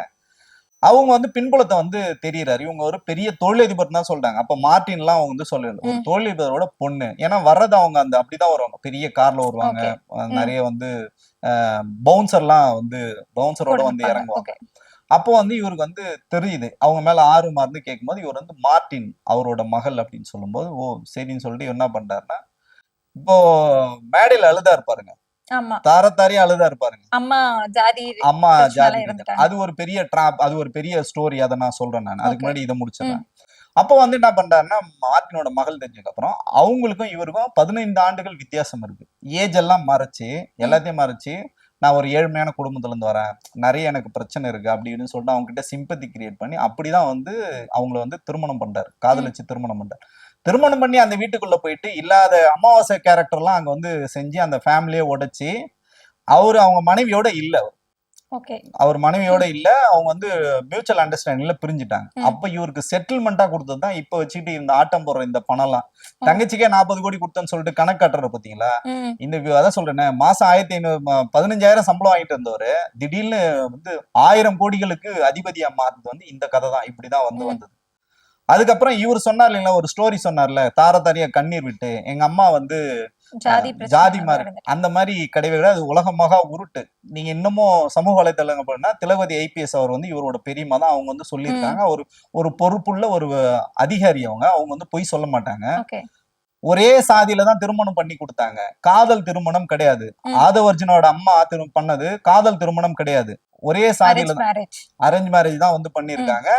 அவங்க வந்து பின்புலத்தை வந்து தெரியறாரு, இவங்க ஒரு பெரிய தொழிலதிபர் தான் சொல்றாங்க. அப்ப மார்டின் எல்லாம் அவங்க வந்து சொல்லல, ஒரு தொழிலதிபரோட பொண்ணு. ஏன்னா வர்றது அவங்க அந்த அப்படிதான் வருவாங்க, பெரிய கார்ல வருவாங்க, நிறைய வந்து பவுன்சரோட வந்து இறங்குவாங்க. அப்போ வந்து இவருக்கு வந்து தெரியுது, அவங்க மேல ஆர்வமா இருந்து கேட்கும்போது இவர் வந்து மார்டின் அவரோட மகள் அப்படின்னு சொல்லும்போது ஓ சரின்னு சொல்லிட்டு இவர் என்ன பண்றாருன்னா, இப்போ மேடையில அழுதா இருப்பாருங்க, தாரத்தாரியா அழுதா இருப்பாருங்க, அம்மா ஜாதி அது ஒரு பெரிய டிராப், அது ஒரு பெரிய ஸ்டோரி. அதை நான் சொல்றேன் நான், அதுக்கு முன்னாடி இதை முடிச்சிடறேன். அப்போ வந்து என்ன பண்றாருன்னா, மார்டினோட மகள் தெரிஞ்சதுக்கு அப்புறம் அவங்களுக்கும் இவருக்கும் 15 ஆண்டுகள் வித்தியாசம் இருக்கு. ஏஜ் எல்லாம் மறைச்சு, எல்லாத்தையும் மறைச்சு, நான் ஒரு ஏழ்மையான குடும்பத்துல இருந்து வரேன், நிறைய எனக்கு பிரச்சனை இருக்கு அப்படின்னு சொல்லிட்டு அவங்க கிட்ட சிம்பத்தி கிரியேட் பண்ணி அப்படிதான் வந்து அவங்கள வந்து திருமணம் பண்றாரு, காதலிச்சு திருமணம் பண்றாரு. திருமணம் பண்ணி அந்த வீட்டுக்குள்ள போயிட்டு இல்லாத அமாவாசை கேரக்டர்லாம் அங்க வந்து செஞ்சு அந்த ஃபேமிலியை உடைச்சு அவங்க மனைவியோட இல்ல, அவர் மனைவியோட இல்ல, அவங்க வந்து மியூச்சுவல் அண்டர்ஸ்டாண்டிங்ல பிரிஞ்சுட்டாங்க. அப்ப இவருக்கு செட்டில்மெண்டா கொடுத்ததுதான் இப்ப வச்சுட்டு இந்த ஆட்டம் போடுற இந்த பணம்லாம். தங்கச்சிக்கே 40 கோடி கொடுத்தேன்னு சொல்லிட்டு கணக்கு கட்டுற பாத்தீங்களா? இந்த அதான் சொல்றேன், மாசம் 15,000 சம்பளம் வாங்கிட்டு இருந்தவரு திடீர்னு வந்து 1000 கோடிகளுக்கு அதிபதியா மாறுறது வந்து இந்த கதை தான். இப்படிதான் வந்தது. அதுக்கப்புறம் இவர் சொன்னார் இல்லைங்களா, ஒரு ஸ்டோரி சொன்னார்ல, தாரத்தாரியா கண்ணீர் விட்டு, எங்க அம்மா வந்து ஜாதி மாதிரி, அந்த மாதிரி கிடையவே கிடையாது, அது உலகமாக உருட்டு. நீங்க இன்னமும் சமூக வலைதளங்க போனா திலகவதி IPS அவர் வந்து இவரோட பெரியமா தான். அவங்க வந்து சொல்லியிருக்காங்க, ஒரு பொறுப்புள்ள ஒரு அதிகாரி, அவங்க வந்து பொய் சொல்ல மாட்டாங்க. ஒரே சாதியில தான் திருமணம் பண்ணி கொடுத்தாங்க, காதல் திருமணம் கிடையாது. ஆதவர்ஜுனோட அம்மா பண்ணது காதல் திருமணம் கிடையாது, ஒரே சாதியில அரேஞ்ச் மேரேஜ் தான் வந்து பண்ணிருக்காங்க.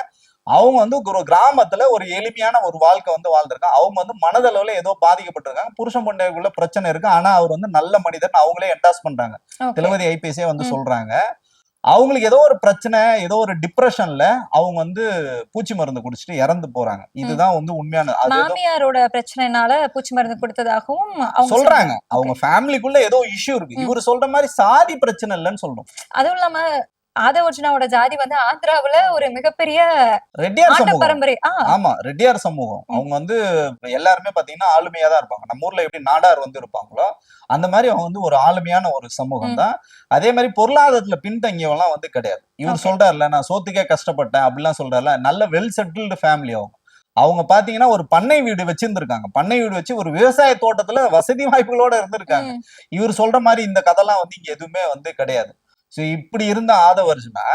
அவங்க வந்து ஒரு கிராமத்துல ஒரு எளிமையான ஒரு வாழ்க்கை வந்து வாழ்ந்திருக்காங்க. அவங்க வந்து மனதளவுல ஏதோ பாதிக்கப்பட்டிருக்காங்க, புருஷன் பொண்டாட்டிக்குள்ள பிரச்சனை இருக்கு, ஆனா அவர் வந்து நல்ல மனிதன் அவங்களே என்டாஸ் பண்றாங்க, திலகவதி IPS வந்து சொல்றாங்க. அவங்களுக்கு ஏதோ ஒரு பிரச்சனை, ஏதோ ஒரு டிப்ரெஷன்ல அவங்க வந்து பூச்சி மருந்து குடிச்சிட்டு இறந்து போறாங்க. இதுதான் வந்து உண்மையான அது ஏதோ மாமியாரோட பிரச்சனைனால பூச்சி மருந்து கொடுத்ததாகவும் அவங்க சொல்றாங்க. Okay. அவங்க ஃபேமிலிக்குள்ள ஏதோ இஷ்யூ இருக்கு. இவரு சொல்ற மாதிரி சாதி பிரச்சனை இல்லைன்னு சொல்லணும். அதுவும் இல்லாம ஆதவர்ஜுனாவோட ஜாதி வந்து ஆந்திராவுல ஒரு மிகப்பெரிய ரெட்டியார் ஆட்ட சமூகம். பரம்பரை. ஆமா, ரெட்டியார் சமூகம். அவங்க வந்து எல்லாருமே பாத்தீங்கன்னா ஆளுமையா தான் இருப்பாங்க. நம்ம ஊர்ல எப்படி நாடார் வந்து இருப்பாங்களோ அந்த மாதிரி அவங்க வந்து ஒரு ஆளுமையான ஒரு சமூகம் தான். அதே மாதிரி பொருளாதாரத்துல பின்தங்கியவெல்லாம் வந்து கிடையாது. இவர் Okay. சொல்றாருல, நான் சோத்துக்கே கஷ்டப்பட்டேன் அப்படிலாம் சொல்றாருல, நல்ல வெல் செட்டில்டு ஃபேமிலி அவங்க. அவங்க பாத்தீங்கன்னா ஒரு பண்ணை வீடு வச்சிருந்திருக்காங்க. பண்ணை வீடு வச்சு ஒரு விவசாய தோட்டத்துல வசதி வாய்ப்புகளோட இருந்திருக்காங்க. இவர் சொல்ற மாதிரி இந்த கதைலாம் வந்து இங்க எதுவுமே வந்து கிடையாது. ஸோ இப்படி இருந்த ஆதவர்ஜுனா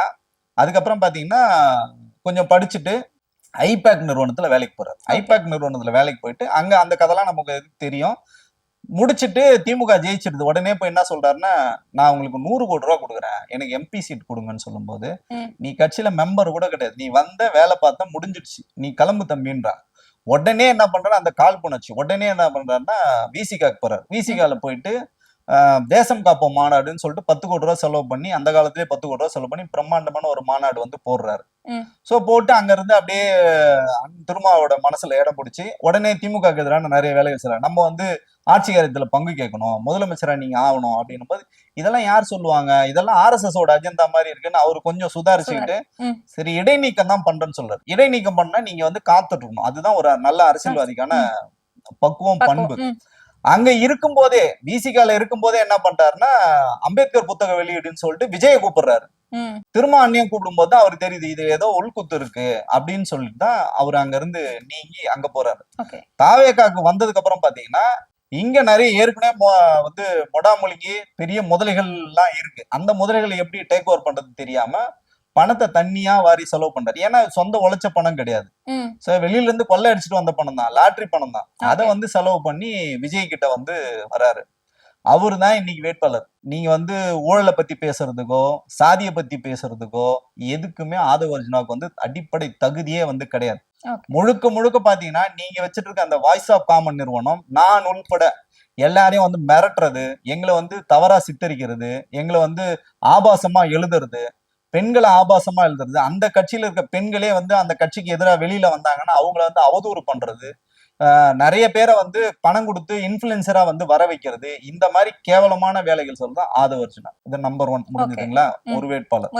அதுக்கப்புறம் பாத்தீங்கன்னா கொஞ்சம் படிச்சுட்டு ஐபேக் நிறுவனத்துல வேலைக்கு போறாரு. ஐபேக் நிறுவனத்துல வேலைக்கு போயிட்டு அங்க அந்த கதைலாம் நமக்கு தெரியும். முடிச்சிட்டு திமுக ஜெயிச்சிருது. உடனே போய் என்ன சொல்றாருன்னா, நான் உங்களுக்கு 100 கோடி ரூபா கொடுக்குறேன், எனக்கு எம்பி சீட் கொடுங்கன்னு சொல்லும்போது, நீ கட்சியில மெம்பர் கூட கிடையாது, நீ வந்த வேலை பார்த்தா முடிஞ்சிடுச்சு, நீ கிளம்பு தம்பின்றான். உடனே என்ன பண்றாரு, அந்த கால் புணர்ச்சி உடனே என்ன பண்றாருன்னா விசிகாக்கு போறாரு. விசிகால போயிட்டு தேசம் காப்போம் மாநாடுன்னு சொல்லிட்டு 10 கோடி ரூபா செலவு பண்ணி, அந்த காலத்திலேயே 10 கோடி ரூபா செலவு பண்ணி பிரம்மாண்டமான ஒரு மாநாடு வந்து போடுறாரு. சோ போட்டு அங்க இருந்து அப்படியே திருமாவோட மனசுல இடம் பிடிச்சி உடனே திமுக எதிரான நிறைய வேலைகள் செய்யறாரு. நம்ம வந்து ஆட்சி காரியத்துல பங்கு கேட்கணும், முதலமைச்சரா நீங்க ஆகணும் அப்படின்னும் போது இதெல்லாம் யார் சொல்லுவாங்க, இதெல்லாம் RSS ஓட அஜெண்டா மாதிரி இருக்குன்னு அவரு கொஞ்சம் சுதாரிச்சுக்கிட்டு சரி இடைநீக்கம் தான் பண்றேன்னு சொல்றாரு. இடைநீக்கம் பண்ணா நீங்க வந்து காத்துட்டு இருக்கணும், அதுதான் ஒரு நல்ல அரசியல்வாதிக்கான பக்குவம் பண்பு. அங்க இருக்கும் போதே விசிகால இருக்கும் போதே என்ன பண்றாருன்னா, அம்பேத்கர் புத்தக வெளியீடுன்னு சொல்லிட்டு விஜய கூப்பிடுறாரு. திரும்ப அண்ணியம் கூப்பிடும் போது அவருக்கு தெரியுது இது ஏதோ உள்குத்து இருக்கு அப்படின்னு சொல்லிட்டு தான் அவர் அங்க இருந்து நீங்கி அங்க போறாரு. தாவேகாக்கு வந்ததுக்கு அப்புறம் பாத்தீங்கன்னா இங்க நிறைய ஏற்கனவே வந்து மொடாமொழிக்கு பெரிய முதலைகள் எல்லாம் இருக்கு. அந்த முதலைகளை எப்படி டேக் ஓவர் பண்றது தெரியாம பணத்தை தண்ணியா வாரி செலவு பண்றாரு. ஏன்னா சொந்த உழைச்ச பணம் கிடையாது, வெளியில இருந்து கொள்ளை அடிச்சுட்டு வந்த பணம் தான், லாட்டரி பணம் தான். அதை வந்து செலவு பண்ணி விஜய் கிட்ட வந்து வராரு. அவரு தான் இன்னைக்கு வேட்பாளர். நீங்க வந்து ஊழலை பத்தி பேசுறதுக்கோ சாதியை பத்தி பேசுறதுக்கோ எதுக்குமே ஆதவர்ஜுனாவுக்கு வந்து அடிப்படை தகுதியே வந்து கிடையாது. முழுக்க முழுக்க பாத்தீங்கன்னா நீங்க வச்சிட்டு இருக்க அந்த வாய்ஸ் ஆஃப் காமன் நிறுவனம் நான் உள்பட எல்லாரையும் வந்து மிரட்டுறது, எங்களை வந்து தவறா சித்தரிக்கிறது, எங்களை வந்து ஆபாசமா எழுதுறது, பெண்களை ஆபாசமா எழுதுறது, அந்த கட்சியில இருக்க பெண்களே வந்து அந்த கட்சிக்கு எதிராக வெளியில வந்தாங்கன்னா அவங்கள வந்து அவதூறு பண்றது, நிறைய பேரை வந்து பணம் கொடுத்து இன்ஃபுளுசரா வந்து வர வைக்கிறது, இந்த மாதிரி கேவலமான வேலைகள் சொல்றதான் ஆதவர்ஜுனா. இது நம்பர் 1 முடிஞ்சதுங்களா, ஒரு வேட்பாளர்.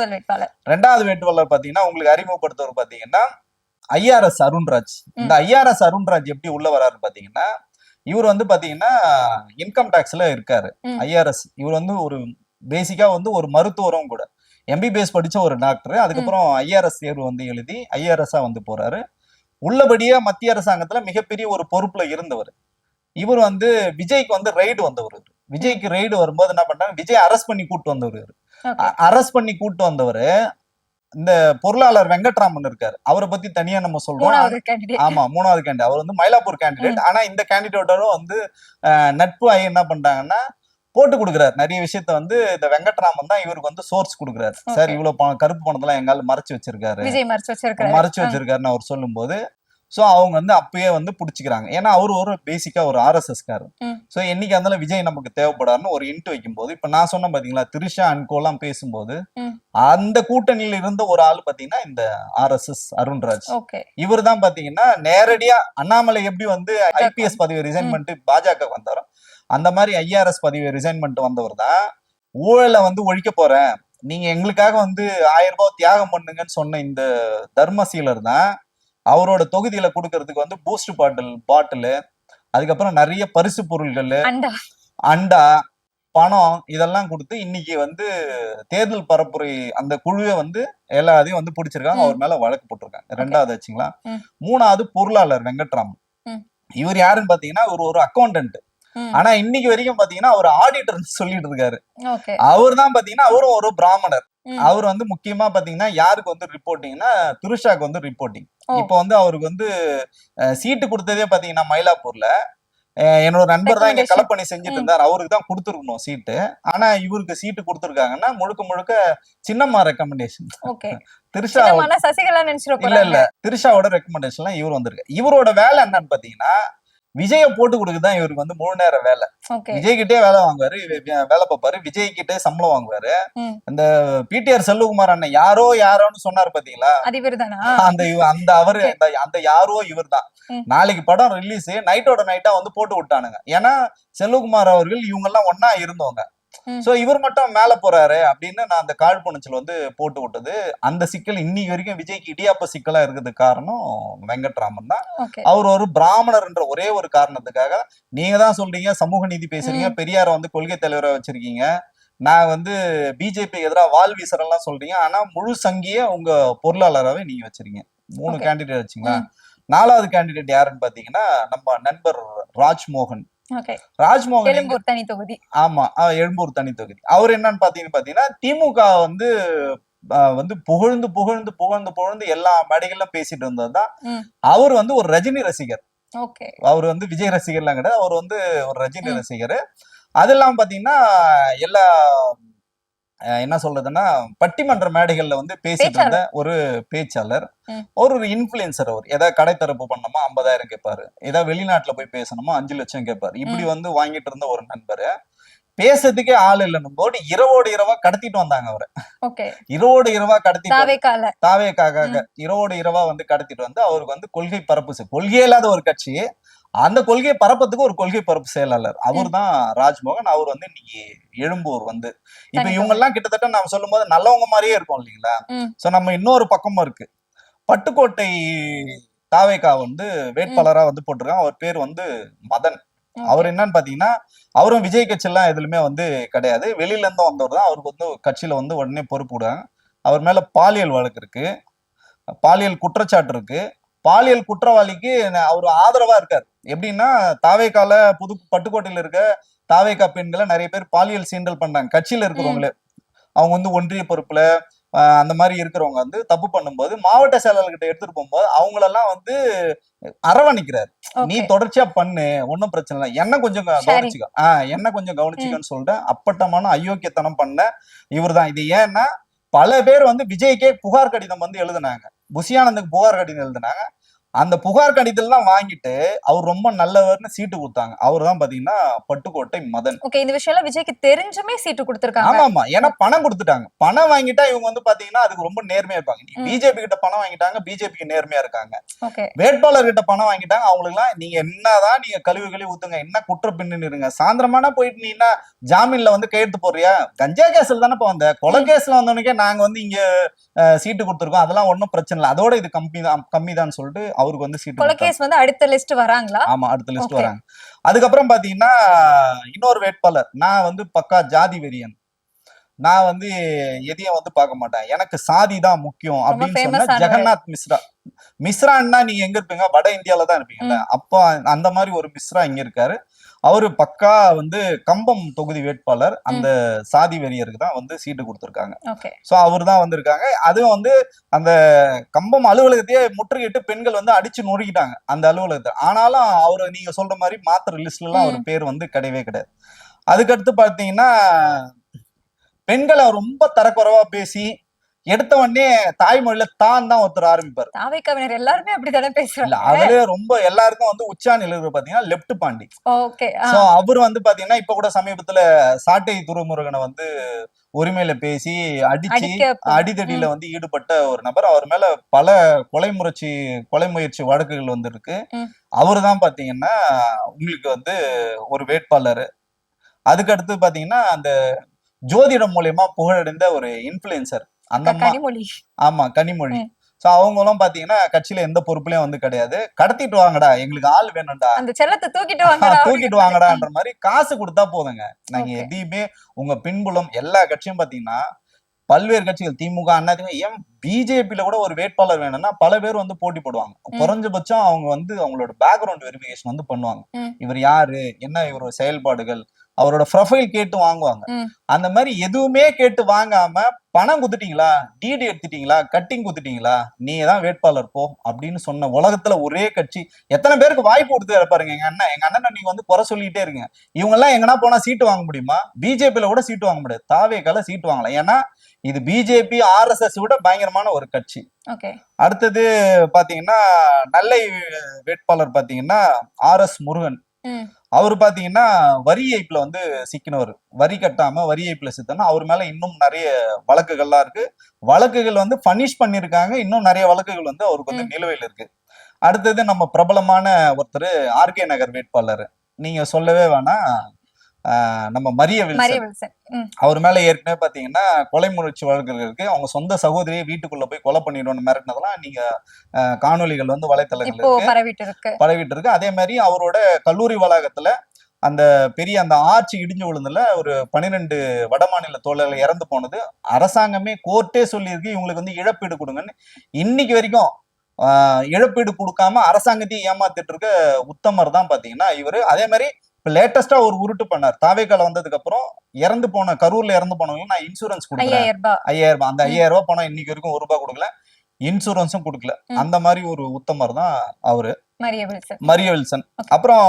ரெண்டாவது வேட்பாளர் பாத்தீங்கன்னா உங்களுக்கு அறிமுகப்படுத்துவர் பாத்தீங்கன்னா IRS அருண்ராஜ். இந்த IRS அருண்ராஜ் எப்படி உள்ள வராரு பாத்தீங்கன்னா, இவர் வந்து பாத்தீங்கன்னா இன்கம் டாக்ஸ்ல இருக்காரு. IRS இவர் வந்து ஒரு பேசிக்கா வந்து ஒரு மருத்துவரும் கூட, MBBS படிச்ச ஒரு டாக்டர். அதுக்கப்புறம் IRS தேர்வு வந்து எழுதி IRS வந்து போறாரு. உள்ளபடியே மத்திய அரசாங்கத்துல மிகப்பெரிய ஒரு பொறுப்புல இருந்தவர். இவர் வந்து விஜய்க்கு வந்து ரைடு வந்தவர். விஜய்க்கு ரைடு வரும்போது என்ன பண்றாங்க, விஜய் அரெஸ்ட் பண்ணி கூட்டு வந்தவர். அரெஸ்ட் பண்ணி கூட்டு வந்தவரு இந்த பொருளாளர் வெங்கட்ராமன் இருக்காரு, அவரை பத்தி தனியா நம்ம சொல்றோம். ஆமா, 3வது கேண்டிடேட். அவர் வந்து மயிலாப்பூர் கேண்டிடேட். ஆனா இந்த கேண்டிடேட்டோட வந்து நட்பு ஆகி என்ன பண்றாங்கன்னா போட்டு கொடுக்குறாரு. நிறைய விஷயத்த வந்து இந்த வெங்கட்ராமன் தான் இவருக்கு வந்து சோர்ஸ் கொடுக்குறாரு. சார் இவ்வளவு கருப்பு பணத்தெல்லாம் எங்கால மறைச்சு வச்சிருக்காருன்னு அவர் சொல்லும் போது சோ அவங்க வந்து அப்பயே வந்து புடிச்சுக்கிறாங்க. ஏன்னா அவரு ஒரு பேசிக்கா ஒரு RSS காரர். சோ என்னைக்கு இருந்தாலும் விஜய் நமக்கு தேவைப்படாருன்னு ஒரு இன்ட் வைக்கும் போது, இப்ப நான் சொன்ன பாத்தீங்களா திரிஷா அண்ட் கோலாம் பேசும்போது அந்த கூட்டணியில இருந்த ஒரு ஆள் பாத்தீங்கன்னா இந்த RSS அருண்ராஜ். இவர் தான் பாத்தீங்கன்னா நேரடியா அண்ணாமலை எப்படி வந்து IPS பதவியை ரிசைன் பண்ணிட்டு பாஜக வந்தாரோ அந்த மாதிரி IRS பதவியை ரிசைன் பண்ணிட்டு வந்தவர் தான். ஊழலை வந்து ஒழிக்க போறேன், நீங்க எங்களுக்காக வந்து 1000 ரூபாய் தியாகம் பண்ணுங்கன்னு சொன்ன இந்த தர்மசீலர் தான் அவரோட தொகுதியில கொடுக்கறதுக்கு வந்து பூஸ்ட் பாட்டில் அதுக்கப்புறம் நிறைய பரிசு பொருள்கள், அண்டா, பணம் இதெல்லாம் கொடுத்து இன்னைக்கு வந்து தேர்தல் பரப்புரை அந்த குழுவை வந்து எல்லாத்தையும் வந்து பிடிச்சிருக்காங்க. அவர் மேல வழக்கு போட்டிருக்காங்க. 2வது ஆச்சுங்களா. 3வது பொருளாளர் வெங்கட்ராமன். இவர் யாருன்னு பாத்தீங்கன்னா ஒரு அக்கௌண்டன்ட். ஆனா இன்னைக்கு வரைக்கும் பாத்தீங்கன்னா அவர் ஆடிட்டர் சொல்லிட்டு இருக்காரு. அவர் தான் பாத்தீங்கன்னா அவரும் ஒரு பிராமணர். அவர் வந்து முக்கியமா பாத்தீங்கன்னா யாருக்கு வந்து ரிப்போர்ட்டிங்னா திரிஷாக்கு வந்து ரிப்போர்ட்டிங். இப்ப வந்து அவருக்கு வந்து சீட்டு கொடுத்ததே பாத்தீங்கன்னா மயிலாப்பூர்ல என்னோட நண்பர் தான் இங்க கலப்பணி செஞ்சுட்டு இருந்தார், அவருக்கு தான் கொடுத்துருக்கணும் சீட்டு. ஆனா இவருக்கு சீட்டு கொடுத்துருக்காங்கன்னா முழுக்க முழுக்க சின்னம்மா ரெக்கமெண்டேஷன். திரிஷா இல்ல திரிஷாவோட ரெக்கமெண்டேஷன்லாம் இவர் வந்திருக்கு. இவரோட வேலை என்னன்னு பாத்தீங்கன்னா விஜய போட்டு கொடுக்குதான் இவருக்கு வந்து முழு நேர வேலை. ஓகே. விஜய் கிட்டே வேலை வாங்குவாரு, வேலை பார்ப்பாரு, விஜய் கிட்டே சம்பளம் வாங்குவாரு. இந்த பிடிஆர் செல்வகுமார் அண்ணன் யாரோன்னு சொன்னாரு பாத்தீங்களா, அது இவர்தானா? அந்த அவரு அந்த யாரோ இவர் தான். நாளைக்கு படம் ரிலீஸ் நைட்டோட நைட்டா வந்து போட்டு விட்டானுங்க. ஏன்னா செல்வகுமார் அவர்கள் இவங்க எல்லாம் ஒன்னா இருந்தவங்க. சோ இவர் மட்டும் மேல போறாரு அப்படின்னு நான் அந்த காழ்ப்புணர்ச்சியில் வந்து போட்டு விட்டது. அந்த சிக்கல் இன்னைக்கு வரைக்கும் விஜய்க்கு இடியாப்ப சிக்கலா இருக்கிறதுக்கு காரணம் வெங்கட்ராமன் தான். அவர் ஒரு பிராமணர் என்ற ஒரே ஒரு காரணத்துக்காக, நீங்க தான் சொல்றீங்க சமூக நீதி பேசுறீங்க, பெரியார வந்து கொள்கை தலைவரா வச்சிருக்கீங்க, நான் வந்து பிஜேபி எதிராக வால் வீசறெல்லாம் சொல்றீங்க, ஆனா முழு சங்கிய உங்க பொருளாளராகவே நீங்க வச்சிருக்கீங்க. 3 கேண்டிடேட் வச்சுங்களா. 4வது கேண்டிடேட் யாருன்னு பாத்தீங்கன்னா நம்ம நண்பர் ராஜ்மோகன். ராஜ்மோகன் எழும்பூர் தனி தொகுதி. ஆமா, எழும்பூர் தனி தொகுதி. அவர் என்னன்னு பாத்தீங்கன்னா திமுக வந்து வந்து புகழ்ந்து புகழ்ந்து புகழ்ந்து புகழ்ந்து எல்லா மேடைகள்லாம் பேசிட்டு இருந்ததுதான். அவர் வந்து ஒரு ரஜினி ரசிகர். அவர் வந்து விஜய் ரசிகர்லாம் கிடையாது, அவர் வந்து ஒரு ரஜினி ரசிகர். அதெல்லாம் பாத்தீங்கன்னா எல்லா என்ன சொல்றதுன்னா பட்டிமன்ற மேடைகள்ல வந்து பேசிட்டு இருந்த ஒரு பேச்சாளர், ஒரு இன்ஃபுளுசர். அவர் ஏதாவது கடை திறப்பு பண்ணணுமா 50,000 கேட்பாரு, ஏதாவது வெளிநாட்டுல போய் பேசணுமா 5 லட்சம் கேட்பாரு. இப்படி வந்து வாங்கிட்டு இருந்த ஒரு நண்பரு பேசுறதுக்கே ஆள் இல்லைன்னும் போது இரவோடு இரவா கடத்திட்டு வந்தாங்க அவரை. இரவோடு இரவா கடத்திட்டு தாவேக்காக இரவோடு இரவா வந்து கடத்திட்டு வந்து அவருக்கு வந்து கொள்கை பரப்பு, கொள்கை இல்லாத ஒரு கட்சி, அந்த கொள்கையை பரப்பத்துக்கு ஒரு கொள்கை பரப்பு செயலாளர் அவர் தான் ராஜ்மோகன். அவர் வந்து இன்னைக்கு எழும்பூர் வந்து இப்ப இவங்க எல்லாம் கிட்டத்தட்ட நாம சொல்லும் போது நல்லவங்க மாதிரியே இருக்கும் இல்லைங்களா. சோ நம்ம இன்னொரு பக்கமும் இருக்கு, பட்டுக்கோட்டை தாவேக்கா வந்து வேட்பாளரா வந்து போட்டிருக்காங்க. அவர் பேர் வந்து மதன். அவர் என்னன்னு பாத்தீங்கன்னா அவரும் விஜய் கட்சி எல்லாம் எதுலுமே வந்து கிடையாது, வெளியில இருந்து வந்தவர் தான். அவருக்கு வந்து கட்சியில வந்து உடனே பொறுப்பு விடுறாங்க. அவர் மேல பாலியல் வழக்கு இருக்கு, பாலியல் குற்றச்சாட்டு இருக்கு. பாலியல் குற்றவாளிக்கு அவர் ஆதரவா இருக்காரு. எப்படின்னா தாவேக்கால பட்டுக்கோட்டையில இருக்க தாவேக்கா பெண்களை நிறைய பேர் பாலியல் சீண்டல் பண்றாங்க. கட்சியில இருக்கிறவங்களே அவங்க வந்து ஒன்றிய பொறுப்புல அந்த மாதிரி இருக்கிறவங்க வந்து தப்பு பண்ணும்போது மாவட்ட செயலாளர்கிட்ட எடுத்துட்டு போகும்போது அவங்களெல்லாம் வந்து அரவணைக்கிறாரு. நீ தொடர்ச்சியா பண்ணு, ஒன்னும் பிரச்சனை இல்லை, என்ன கொஞ்சம் கவனிச்சுக்க, என்ன கொஞ்சம் கவனிச்சுக்கன்னு சொல்லிட்டு அப்பட்டமான அயோக்கியத்தனம் பண்ண இவர் தான். இது ஏன்னா பல பேர் வந்து விஜய்க்கே புகார் கடிதம் வந்து எழுதினாங்க, புஷியானந்துக்கு புகார் கடிதம் எழுதினாங்க. அந்த புகார் கடிதம் வாங்கிட்டு அவர் ரொம்ப நல்லவர்னு சீட்டு கொடுத்தாங்க. அவர் தான் பாத்தீங்கன்னா பட்டுக்கோட்டை மதன். இந்த விஷயம் விஜய்க்கு தெரிஞ்சுமே சீட்டு கொடுத்திருக்காங்க. ஆமா, ஏன்னா பணம் கொடுத்துட்டாங்க. பணம் வாங்கிட்டா இவங்க வந்து பாத்தீங்கன்னா அதுக்கு ரொம்ப நேர்மையா இருப்பாங்க. பிஜேபி கிட்ட பணம் வாங்கிட்டாங்க, பிஜேபிக்கு நேர்மையா இருக்காங்க. வேட்பாளர் கிட்ட பணம் வாங்கிட்டாங்க, அவங்களுக்கு எல்லாம் நீங்க என்னதான் நீங்க கழுவி ஊத்துங்க, என்ன குற்ற பின்னு இருங்க, சாயந்தரமான போயிட்டு நீ என்ன ஜாமீன்ல வந்து கையெழுத்து போறியா, கஞ்சா கேஸ்ல தானே வந்த, கொலை கேஸ்ல வந்தவனுக்கே நாங்க வந்து இங்க சீட்டு கொடுத்துருக்கோம், அதெல்லாம் ஒன்னும் பிரச்சனை இல்லை, அதோட இது கம்மி தான் சொல்லிட்டு அவருக்கு வந்து சீட்டு கொலைகேஸ் வந்து அடுத்த லிஸ்ட் வராங்களா? ஆமா, அடுத்த லிஸ்ட் வராங்க. அதுக்கப்புறம் பாத்தீங்கன்னா இன்னொரு வேட்பாளர், நான் வந்து பக்கா ஜாதி வெறியன், நான் வந்து எதையும் வந்து பார்க்க மாட்டேன், எனக்கு சாதி தான் முக்கியம் அப்படின்னு சொன்ன ஜெகநாத் மிஸ்ரான்னா நீங்க எங்க இருப்பீங்க, வட இந்தியால தான் இருப்பீங்கல்ல, அப்ப அந்த மாதிரி ஒரு மிஸ்ரா இங்க இருக்காரு. அவரு பக்கா வந்து கம்பம் தொகுதி வேட்பாளர். அந்த சாதி வெறியருக்கு தான் வந்து சீட்டு கொடுத்துருக்காங்க. சோ அவரு தான் வந்திருக்காங்க. அதுவும் வந்து அந்த கம்பம் அலுவலகத்தையே முற்றுகையிட்டு பெண்கள் வந்து அடிச்சு நொறுக்கிட்டாங்க அந்த அலுவலகத்தை. ஆனாலும் அவரு நீங்க சொல்ற மாதிரி மாத்திர லிஸ்ட்ல எல்லாம் அவர் பேர் வந்து கிடையவே கிடையாது. அதுக்கடுத்து பாத்தீங்கன்னா பெண்களை ரொம்ப தரக்குறைவா பேசி எடுத்த உடனே தாய்மொழியில தான் ஒருத்தர் ஆரம்பிப்பாரு. தாவேக்காவினர் எல்லாருமே அப்படித்தானே பேசுறாங்க. அதுல ரொம்ப எல்லாருக்கும் வந்து உச்சாணியில் இருக்கிற பாத்தீங்கன்னா லெப்ட் பாண்டி. சோ அவர் வந்து பாத்தீங்கன்னா இப்ப கூட சமீபத்துல சாட்டை துரைமுருகனை வந்து உரிமையில பேசி அடிதடியில வந்து ஈடுபட்ட ஒரு நபர். அவர் மேல பல கொலை முயற்சி வழக்குகள் வந்து இருக்கு. அவரு தான் பாத்தீங்கன்னா உங்களுக்கு வந்து ஒரு வேட்பாளர். அதுக்கு அடுத்து பாத்தீங்கன்னா அந்த ஜோதிடம் மூலியமா புகழடைந்த ஒரு இன்ஃபுளுசர், அந்த ஆமா கனிமொழி. சோ அவங்களும் பாத்தீங்கன்னா கட்சியில எந்த பொறுப்புலயும் வந்து கிடையாது. கடத்திட்டு வாங்கடா, எங்களுக்கு ஆள் வேணும்டா, அந்த செல்லத்தை தூக்கிட்டு வாங்கடான்ற மாதிரி காசு கொடுத்தா போதுங்க. நாங்க எதையுமே உங்க பின்புலம் எல்லா கட்சியும் பாத்தீங்கன்னா பல்வேறு கட்சிகள் திமுக அண்ணா ஏன் பிஜேபியில கூட ஒரு வேட்பாளர் வேணும்னா பல பேர் வந்து போட்டி போடுவாங்க. குறைஞ்சபட்சம் அவங்க வந்து அவங்களோட பேக்ரவுண்ட் வெரிஃபிகேஷன் வந்து பண்ணுவாங்க. இவர் யாரு, என்ன இவரோட செயல்பாடுகள், அவரோட ப்ரொஃபைல் கேட்டு வாங்குவாங்க. அந்த மாதிரி எதுவுமே கேட்டு வாங்காம பணம் குத்துட்டீங்களா, டிடி எடுத்துட்டீங்களா, கட்டிங் குத்துட்டீங்களா, நீங்க தான் வேட்பாளர் போ அப்படின்னு சொன்ன உலகத்துல ஒரே கட்சி. எத்தனை பேருக்கு வாய்ப்பு கொடுத்து பாருங்க. எங்க அண்ணன் நீங்க வந்து குறை சொல்லிட்டே இருங்க. இவங்க எல்லாம் எங்கன்னா போனா சீட்டு வாங்க முடியுமா? பிஜேபியில கூட சீட்டு வாங்க முடியாது, தாவேக்கால சீட்டு வாங்கலாம். ஏன்னா இது பிஜேபி ஆர்எஸ்எஸ் விட பயங்கரமான ஒரு கட்சி. ஓகே. அடுத்தது பாத்தீங்கன்னா நெல்லை வேட்பாளர் பாத்தீங்கன்னா ஆர்எஸ் முருகன். அவர் பாத்தீங்கன்னா வரி ஏய்ப்புல வந்து சிக்கினவர், வரி கட்டாம வரி ஏய்ப்புல சித்தனா. அவர் மேல இன்னும் நிறைய வழக்குகள்லாம் இருக்கு. வழக்குகள் வந்து பனிஷ் பண்ணிருக்காங்க. இன்னும் நிறைய வழக்குகள் வந்து அவருக்கு வந்து நிலுவையில் இருக்கு. அடுத்தது நம்ம பிரபலமான ஒருத்தர் ஆர்கே நகர் வேட்பாளர், நீங்க சொல்லவே வேணாம், நம்ம மரிய வில்சன். அவர் மேல ஏற்கனவே பாத்தீங்கன்னா கொலை முயற்சி வழக்குகள் இருக்கு. அவங்க சொந்த சகோதரியை வீட்டுக்குள்ள போய் கொலை பண்ணிடுவோம்னு மிரட்டினதெல்லாம் நீங்க காணொலிகள் வந்து வலைத்தளங்கள் பரவிட்டு இருக்கு. அதே மாதிரி அவரோட கல்லூரி வளாகத்துல அந்த பெரிய அந்த ஆட்சி இடிஞ்சு விழுந்துல ஒரு 12 வடமாநில தோழர்கள் இறந்து போனது அரசாங்கமே கோர்ட்டே சொல்லியிருக்கு இவங்களுக்கு வந்து இழப்பீடு கொடுங்கன்னு. இன்னைக்கு வரைக்கும் இழப்பீடு கொடுக்காம அரசாங்கத்தையும் ஏமாத்திட்டு இருக்க உத்தமர் தான் பாத்தீங்கன்னா இவரு. அதே மாதிரி இப்ப லேட்டஸ்டா ஒரு உருட்டு பண்ணார். தாவேக்கால வந்ததுக்கு அப்புறம் இறந்து போன கரூர்ல இறந்து போனவங்க நான் இன்சூரன்ஸ் கொடுக்குறேன் 5000 ரூபாய். அந்த 5000 ரூபாய் பணம் இன்னைக்கு வரைக்கும் ₹1 கொடுக்கல, இன்சூரன்ஸும் கொடுக்கல. அந்த மாதிரி ஒரு உத்தமர் தான் அவரு மரிய வில்சன். அப்புறம்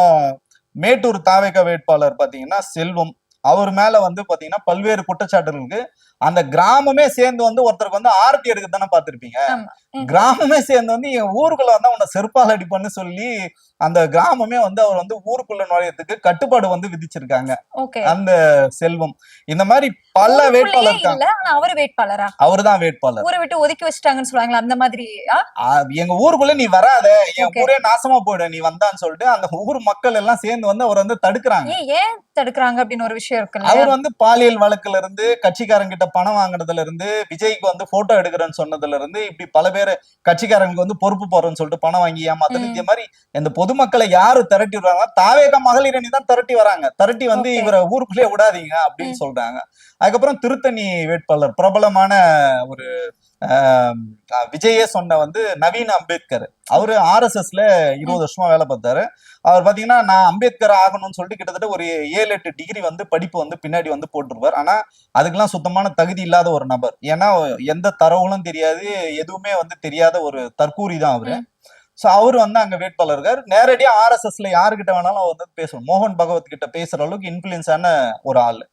மேட்டூர் தாவேக்கா வேட்பாளர் பாத்தீங்கன்னா செல்வம். அவர் மேல வந்து பாத்தீங்கன்னா பல்வேறு குற்றச்சாட்டுகள் இருக்கு. அந்த கிராமமே சேர்ந்து வந்து ஒருத்தருக்கு வந்து ஆர்த்தி எடுக்க தானே பாத்திருப்பீங்க. கிராமமே சேர்ந்து வந்து என் ஊருக்குள்ள வந்து உன்னை செருப்பால் அடிப்பன்னு சொல்லி அந்த கிராமமே வந்து அவர் வந்து ஊருக்குள்ள நுழையத்துக்கு கட்டுப்பாடு வந்து விதிச்சிருக்காங்க அந்த செல்வம். இந்த மாதிரி பல வேட்பாளர் இருக்காங்க. அவரு தான் வேட்பாளர். ஊரை விட்டு ஒதுக்கி வச்சுட்டாங்கன்னு சொல்லுவாங்களா அந்த மாதிரி? எங்க ஊருக்குள்ள நீ வராத, என் ஊரே நாசமா போயிட நீ வந்தான்னு சொல்லிட்டு அந்த ஊர் மக்கள் எல்லாம் சேர்ந்து வந்து அவர் வந்து தடுக்கிறாங்க. ஏன் தடுக்கிறாங்க அப்படின்னு ஒரு விஷயம் இருக்கு. அவர் வந்து பாலியல் வழக்குல இருந்து, கட்சிக்காரங்கிட்ட பணம் வாங்குறதுல இருந்து, விஜய்க்கு வந்து போட்டோ எடுக்கிறேன்னு சொன்னதுல இருந்து, இப்படி பல பேர் கட்சிக்காரங்களுக்கு வந்து பொறுப்பு போறேன்னு சொல்லிட்டு பணம் வாங்கி ஏமாத்தணும். இதே மாதிரி இந்த பொதுமக்களை யாரு திரட்டி விடுறாங்க? தாவேகா மகளிர் அணி தான் திரட்டி வராங்க. திரட்டி வந்து இவரை ஊருக்குள்ளே விடாதீங்க அப்படின்னு சொல்றாங்க. அதுக்கப்புறம் திருத்தணி வேட்பாளர் பிரபலமான ஒரு விஜயே சொன்ன வந்து நவீன் அம்பேத்கர். அவரு RSSல 20 வருஷமா வேலை பார்த்தாரு. அவர் பாத்தீங்கன்னா நான் அம்பேத்கர் ஆகணும்னு சொல்லிட்டு கிட்டத்தட்ட ஒரு 7-8 டிகிரி வந்து படிப்பு வந்து பின்னாடி வந்து போட்டிருப்பார். ஆனா அதுக்கெல்லாம் சுத்தமான தகுதி இல்லாத ஒரு நபர். ஏன்னா எந்த தரவுகளும் தெரியாது, எதுவுமே வந்து தெரியாத ஒரு தற்கூரி தான் அவரு. சோ அவரு வந்து அங்க வேட்பாளர் இருக்காரு. நேரடியா RSSல யாருக்கிட்ட வேணாலும் அவர் வந்து பேசணும். மோகன் பகவத் கிட்ட பேசுற அளவுக்கு இன்ஃபுளுன்ஸான ஒரு ஆளு.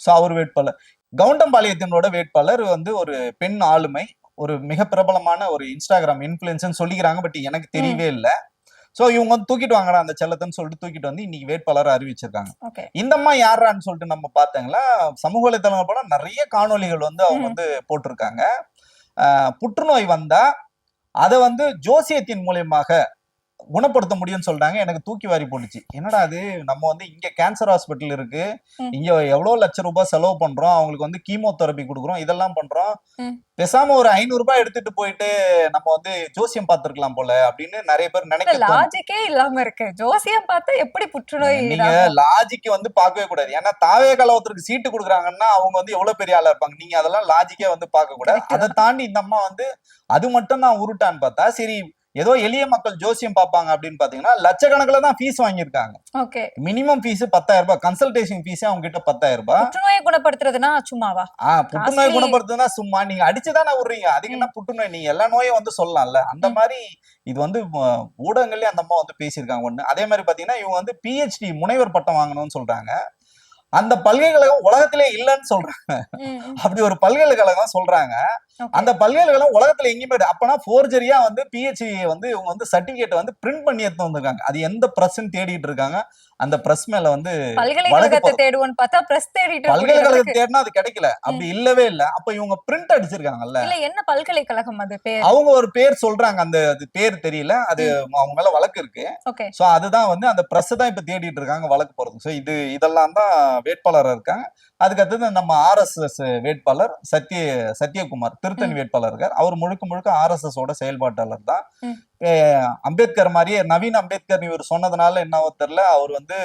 சோ அவர் வேட்பாளர். கவுண்டம்பாளையத்தினோட வேட்பாளர் வந்து ஒரு பெண் ஆளுமை, ஒரு மிக பிரபலமான ஒரு இன்ஸ்டாகிராம் இன்ஃபுளுன்ஸ் சொல்லிக்கிறாங்க. பட் எனக்கு தெரியவே இல்லை. சோ இவங்க வந்து தூக்கிட்டு வாங்கடா அந்த செல்லத்தன்னு சொல்லிட்டு தூக்கிட்டு வந்து இன்னைக்கு வேட்பாளர் அறிவிச்சிருக்காங்க. இந்த அம்மா யாரான்னு சொல்லிட்டு நம்ம பார்த்தீங்களா, சமூக வலைதளங்கள் போல நிறைய காணொலிகள் வந்து அவங்க வந்து போட்டிருக்காங்க. புற்றுநோய் வந்தா அதை வந்து ஜோசியத்தின் மூலியமாக குணப்படுத்த முடியும்னு சொல்றாங்க. எனக்கு தூக்கி வாரி போட்டுச்சு. என்னடா அது, நம்ம வந்து இங்க கேன்சர் ஹாஸ்பிட்டல் இருக்கு, இங்க எவ்வளவு லட்சம் ரூபாய் செலவு பண்றோம், அவங்களுக்கு வந்து கீமோதெரபி கொடுக்குறோம், இதெல்லாம் பண்றோம், பேசாம ஒரு 500 ரூபாய் எடுத்துட்டு போயிட்டு நம்ம வந்து ஜோசியம் பார்த்திருக்கலாம் போல அப்படின்னு நிறைய பேர் நினைக்கிறாங்க. லாஜிக்கே இல்லாம இருக்கு. ஜோசியம் பார்த்தா எப்படி புற்றுநோய்? நீங்க லாஜிக் வந்து பார்க்கவே கூடாது. ஏன்னா தாவே கலவத்திற்கு சீட்டு கொடுக்குறாங்கன்னா அவங்க வந்து எவ்வளவு பெரிய ஆளா இருப்பாங்க. நீங்க அதெல்லாம் லாஜிக்கே வந்து பார்க்க கூடாது. அதை தாண்டி இந்த அம்மா வந்து அது மட்டும் தான் உருட்டான்னு பார்த்தா சரி ஏதோ எளிய மக்கள் ஜோசியம் பார்ப்பாங்க அப்படின்னு பாத்தீங்கன்னா லட்சக்கணக்கில் தான் ஃபீஸ் வாங்கியிருக்காங்க. மினிமம் ஃபீஸ் 10,000 ரூபாய், கன்சல்டேஷன் ஃபீஸ் அவங்க கிட்ட 10,000 ரூபாய். புற்றுநோயை குணப்படுத்துறதுனா சும்மாவா? புற்றுநோய் குணப்படுத்துறதுனா சும்மா நீங்க அடிச்சுதானே விடுறீங்க. அதுக்கு என்ன புற்றுநோய், நீங்க எல்லா நோயும் வந்து சொல்லலாம்ல. அந்த மாதிரி இது வந்து ஊடகங்கள்லயே அந்த அம்மா வந்து பேசியிருக்காங்க ஒண்ணு. அதே மாதிரி பாத்தீங்கன்னா இவங்க வந்து PhD முனைவர் பட்டம் வாங்கணும்னு சொல்றாங்க. அந்த பல்கலைக்கழகம் உலகத்திலே இல்லைன்னு சொல்றாங்க. அப்படி ஒரு பல்கலைக்கழகம் சொல்றாங்க. அந்த பல்கலைக்கழகம் உலகத்துல எங்கேயுமே அப்பனா போர்ஜரியா வந்து PhD வந்து இவங்க வந்து சர்டிபிகேட் வந்து பிரிண்ட் பண்ணி எடுத்து வந்திருக்காங்க. அது எந்த பிரஸ்ன்னு தேடிட்டு இருக்காங்க. அந்த பிரஸ் மேல வந்து பல்கலைக்கழகத்தை தேடுவோன்னு பார்த்தா பிரஸ் தேடிட்டு பல்கலைக்கழகத்தை தேடினா அது கிடைக்கல. அப்படி இல்லவே இல்ல. அப்ப இவங்க பிரிண்ட் அடிச்சிருக்காங்கல்ல. இல்ல என்ன பல்கலைக்கழகம் அது பேர்? அவங்க ஒரு பேர் சொல்றாங்க. அந்த பேர் தெரியல. அது அவங்க மேல வழக்கு இருக்கு. சோ அதுதான் வந்து அந்த பிரஸ் தான் இப்ப தேடிட்டு இருக்காங்க வழக்கு போறது. சோ இதெல்லாம் தான் வேட்பாளரா இருக்காங்க. அதுக்கு அடுத்தது நம்ம RSS வேட்பாளர் சத்யகுமார் திருத்தணி வேட்பாளர் இருக்கார். அவர் முழுக்க RSS ஓட செயல்பாட்டாளர் தான். அம்பேத்கர் மாதிரியே நவீன் அம்பேத்கர் இவர் சொன்னதுனால என்னவோ தெரியல, அவர் வந்து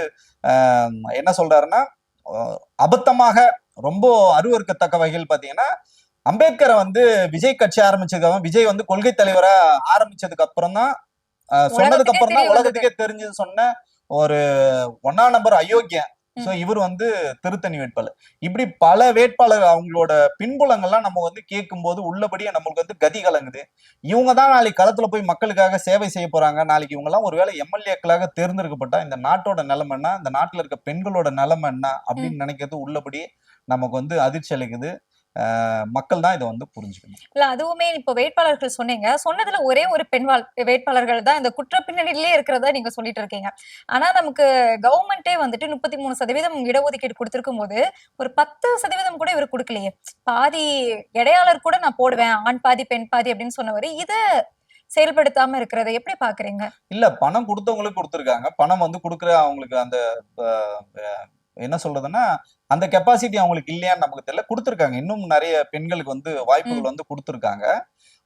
என்ன சொல்றாருன்னா அபத்தமாக ரொம்ப அருவருக்கத்தக்க வகையில் பாத்தீங்கன்னா அம்பேத்கரை வந்து விஜய் கட்சி ஆரம்பிச்சதுக்கு விஜய் வந்து கொள்கை தலைவரா ஆரம்பிச்சதுக்கு அப்புறம் தான் சொன்னதுக்கு அப்புறம் தான் உலகத்துக்கே தெரிஞ்சது சொன்ன ஒரு 1ஆம் நம்பர் அயோக்கியம். சோ இவர் வந்து திருத்தணி வேட்பாளர். இப்படி பல வேட்பாளர் அவங்களோட பின்புலங்கள்லாம் நம்ம வந்து கேட்கும் போது உள்ளபடியே நம்மளுக்கு வந்து கதி கலங்குது. இவங்க தான் நாளைக்கு களத்துல போய் மக்களுக்காக சேவை செய்ய போறாங்க. நாளைக்கு இவங்க எல்லாம் ஒருவேளை MLA-க்களாக தேர்ந்தெடுக்கப்பட்டா இந்த நாட்டோட நிலைமை என்ன, இந்த நாட்டுல இருக்க பெண்களோட நிலைமை என்ன அப்படின்னு நினைக்கிறது உள்ளபடியே நமக்கு வந்து அதிர்ச்சி அளிக்குது. மக்கள் தான் இதை வந்து புரிஞ்சுக்கணும். இல்ல அதுவுமே இப்போ வேட்பாளர்கள் சொன்னீங்க. சொன்னதுல ஒரே ஒரு பெண் வேட்பாளர்கள் தான் இந்த குற்ற பின்னணியிலே இருக்கிறதா நீங்க சொல்லிட்டு இருக்கீங்க. ஆனா நமக்கு கவர்மெண்டே வந்துட்டு 33% இடஒதுக்கீடு கொடுத்திருக்கும் போது ஒரு 10% கூட இவர் கொடுக்கலையே. பாதி இடையாளர் கூட நான் போடுவேன், ஆண் பாதி பெண் பாதி அப்படின்னு சொன்னவரு இத செயல்படுத்தாம இருக்கிறத எப்படி பாக்குறீங்க? இல்ல பணம் கொடுத்தவங்களுக்கு கொடுத்துருக்காங்க. பணம் வந்து கொடுக்குற அவங்களுக்கு அந்த என்ன சொல்றதுன்னா அந்த கெப்பாசிட்டி அவங்களுக்கு இல்லையான்னு நமக்கு தெரியல. கொடுத்துருக்காங்க. இன்னும் நிறைய பெண்களுக்கு வந்து வாய்ப்புகள் வந்து கொடுத்துருக்காங்க.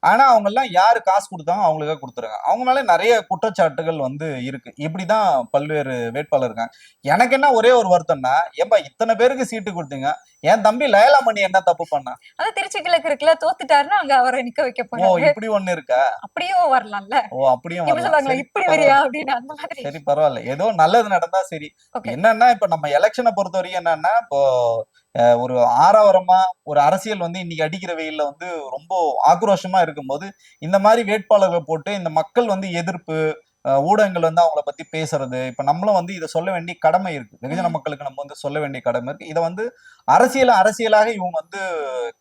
ஆனா அவங்க எல்லாம் யாரு காசு கொடுத்தாங்க அவங்களுக்காக கொடுத்துருக்காங்க. அவங்க மேல நிறைய குற்றச்சாட்டுகள் வந்து இருக்கு. இப்படிதான் பல்வேறு வேட்பாளர் இருக்காங்க. எனக்கு என்ன ஒரே ஒரு வருத்தம்னா, ஏன்பா இத்தனை பேருக்கு சீட்டு கொடுத்தீங்க, என் தம்பி லயலாமணி என்ன தப்பு பண்ணா? அதான் திருச்சி கிழக்கு இருக்குல்ல, தோத்துட்டாருன்னா அங்க அவரை நிக்க வைக்க ஓ போறாங்க. இப்படி ஒண்ணு இருக்கா? அப்படியும் வரலாம்ல. ஓ அப்படியும் இப்படி வரலாம். சொல்லுவாங்களா, சரி இப்படி பரவாயில்ல. வரியா அப்படின்னு அந்த மாதிரி. சரி பரவாயில்ல. ஏதோ நல்லது நடந்தா சரி. ஓகே. என்னன்னா இப்ப நம்ம எலெக்ஷனை பொறுத்த வரைக்கும் என்னன்னா இப்போ ஒரு ஆரவாரமா ஒரு அரசியல் வந்து இன்னைக்கு அடிக்கிற வெயில்ல வந்து ரொம்ப ஆக்ரோஷமா இருக்கும்போது இந்த மாதிரி வேட்பாளர்கள் போட்டு இந்த மக்கள் வந்து எதிர்ப்பு ஊடகங்கள் வந்து அவங்கள பத்தி பேசுறது, இப்ப நம்மளும் வந்து இதை சொல்ல வேண்டிய கடமை இருக்கு. வெகுஜன மக்களுக்கு நம்ம வந்து சொல்ல வேண்டிய கடமை இருக்கு. இதை வந்து அரசியலாக இவங்க வந்து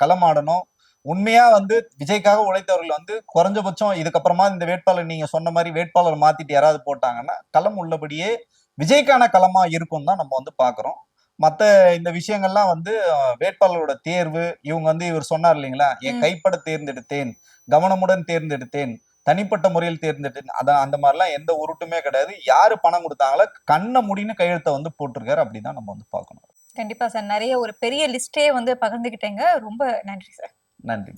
களமாடணும். உண்மையா வந்து விஜய்க்காக உழைத்தவர்கள் வந்து குறைஞ்சபட்சம் இதுக்கப்புறமா இந்த வேட்பாளர் நீங்க சொன்ன மாதிரி வேட்பாளர் மாத்திட்டு யாராவது போட்டாங்கன்னா களம் உள்ளபடியே விஜய்க்கான களமா இருக்கும் தான் நம்ம வந்து பாக்குறோம். மத்த இந்த விஷயங்கள்லாம் வந்து வேட்பாளரோட தேர்வு இவங்க வந்து இவர் சொன்னார் இல்லைங்களா, என் கைப்பட தேர்ந்தெடுத்தேன், கவனமுடன் தேர்ந்தெடுத்தேன், தனிப்பட்ட முறையில் தேர்ந்தெடுத்தேன், அதான் அந்த மாதிரிலாம் எந்த உருட்டுமே கிடையாது. யாரு பணம் கொடுத்தாங்களோ கண்ணை முடின்னு கையெழுத்தை வந்து போட்டிருக்காரு. அப்படிதான் நம்ம வந்து பார்க்கணும். கண்டிப்பா சார். நிறைய ஒரு பெரிய லிஸ்டே வந்து பகிர்ந்துகிட்டேங்க. ரொம்ப நன்றி சார். நன்றி.